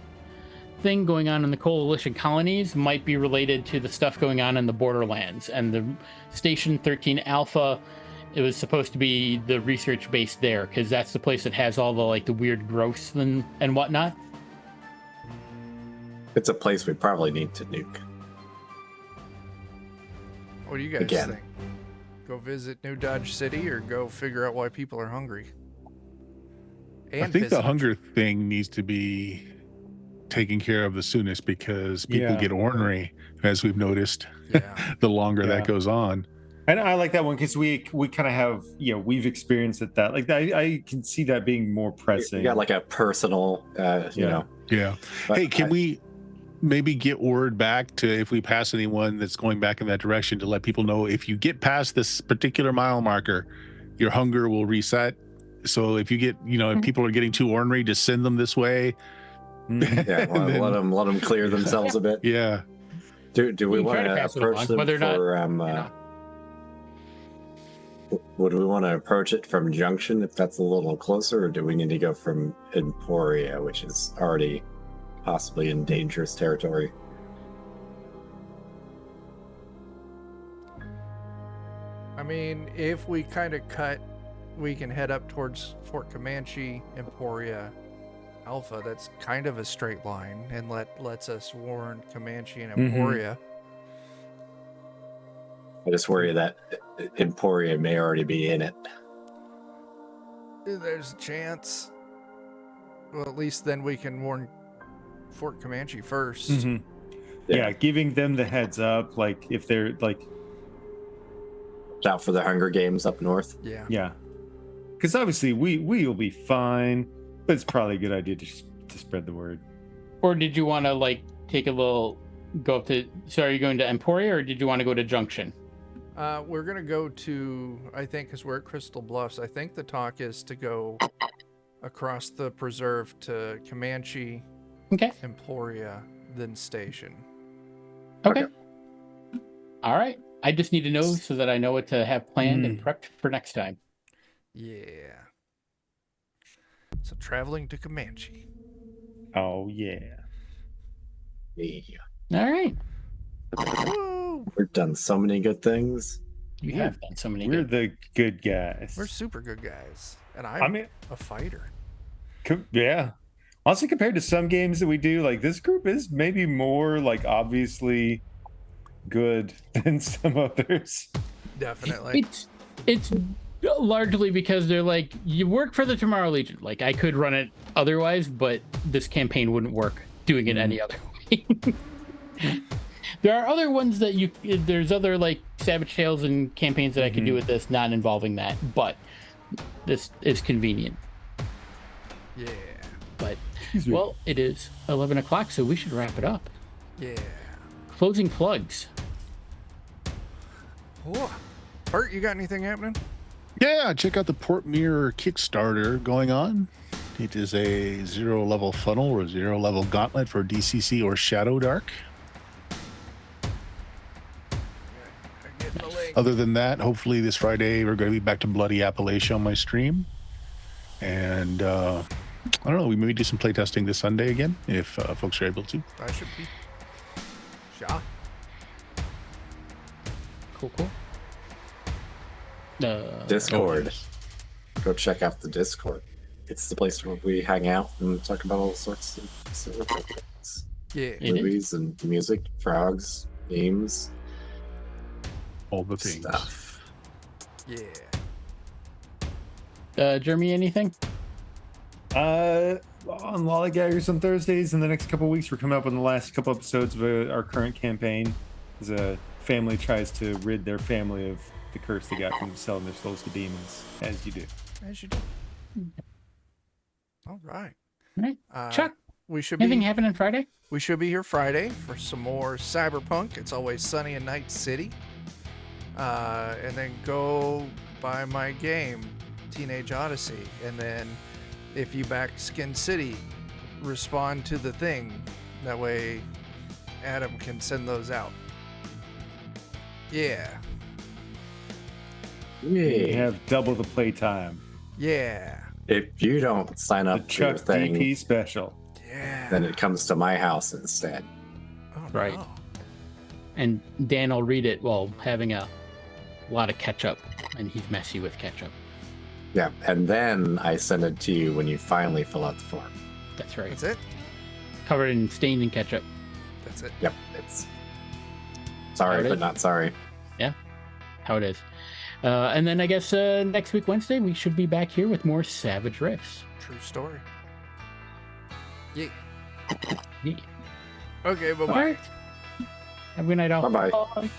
thing going on in the coalition colonies might be related to the stuff going on in the borderlands, and the Station 13 Alpha, it was supposed to be the research base there, because that's the place that has all the weird growths and whatnot. It's a place we probably need to nuke. What do you guys Again. think? Go visit New Dodge City or go figure out why people are hungry? And I think visit the hunger thing needs to be taken care of the soonest, because people get ornery, as we've noticed, Yeah. the longer that goes on. And I like that one because we kind of have, we've experienced it that, like, I can see that being more pressing. You got like a personal, Yeah. But Hey, can we maybe get word back to, if we pass anyone that's going back in that direction, to let people know if you get past this particular mile marker, your hunger will reset. So if you get, if people are getting too ornery, just send them this way. Yeah, let them clear themselves a bit. Yeah. Do we You want try to to pass it approach along, them whether or not, for would we want to approach it from Junction if that's a little closer, or do we need to go from Emporia, which is already possibly in dangerous territory? I mean, if we kind of cut, we can head up towards Fort Comanche, Emporia, Alpha. That's kind of a straight line, and lets us warn Comanche and Emporia. I just worry that Emporia may already be in it. There's a chance. Well, at least then we can warn Fort Comanche first. Mhm. Yeah, giving them the heads up, like if they're like, Watch out for the Hunger Games up north. Yeah. because obviously we'll be fine, but it's probably a good idea to spread the word. Or did you want to take a little go up to? So are you going to Emporia, or did you want to go to Junction? We're gonna go to, I think, because we're at Crystal Bluffs, I think the talk is to go across the preserve to Comanche, Okay. Emporia, then Station. Okay. All right. I just need to know so that I know what to have planned and prepped for next time. Yeah. So traveling to Comanche. Oh yeah. Yeah. All right. Woo! We've done so many good things. You have done so many. We're good. the good guys. We're super good guys. And I mean, a fighter. yeah. Also, compared to some games that we do, like this group is maybe more like obviously good than some others. Definitely. It's largely because they're like, you work for the Tomorrow Legion. Like, I could run it otherwise, but this campaign wouldn't work doing it any other way. There are other ones that there's other like Savage Tales and campaigns that I could do with this, not involving that, but this is convenient. Yeah. But, well, it is 11 o'clock, so we should wrap it up. Yeah. Closing plugs. Oh. Bert, you got anything happening? Yeah, check out the Port Mirror Kickstarter going on. It is a 0 level funnel or 0 level gauntlet for DCC or Shadow Dark. Other than that, hopefully this Friday we're going to be back to Bloody Appalachia on my stream. And I don't know, we maybe do some playtesting this Sunday again if folks are able to. I should be. Sure. Cool. Discord. Go check out the Discord. It's the place where we hang out and talk about all sorts of things. Yeah. Movies and music, frogs, memes, All the things. stuff. Yeah. Jeremy, anything? On Lollygaggers on Thursdays in the next couple of weeks, we're coming up on the last couple episodes of our current campaign as a family tries to rid their family of the curse they got from selling their souls to demons, as you do. As you do. All right. All right. Chuck, we should anything be happening Friday? we should be here Friday for some more Cyberpunk. It's always sunny in Night City. And then go buy my game, Teenage Odyssey. And then if you back Skin City, respond to the thing. That way Adam can send those out. Yeah. You Yeah. have double the playtime. Yeah. If you don't sign The up for your Chuck thing, DP special. Yeah. then it comes to my house instead. Oh, Right. no. And Dan will read it while having a lot of ketchup, and he's messy with ketchup. Yeah, and then I send it to you when you finally fill out the form. That's right. That's it. Covered in stained in ketchup. That's it. Yep, it's How sorry, it but is. not sorry. How it is. And then I guess next week, Wednesday, we should be back here with more Savage Rifts. True story. Yeah. Yeah. Okay, bye-bye. All right. Have a good night, all. Bye-bye. Bye.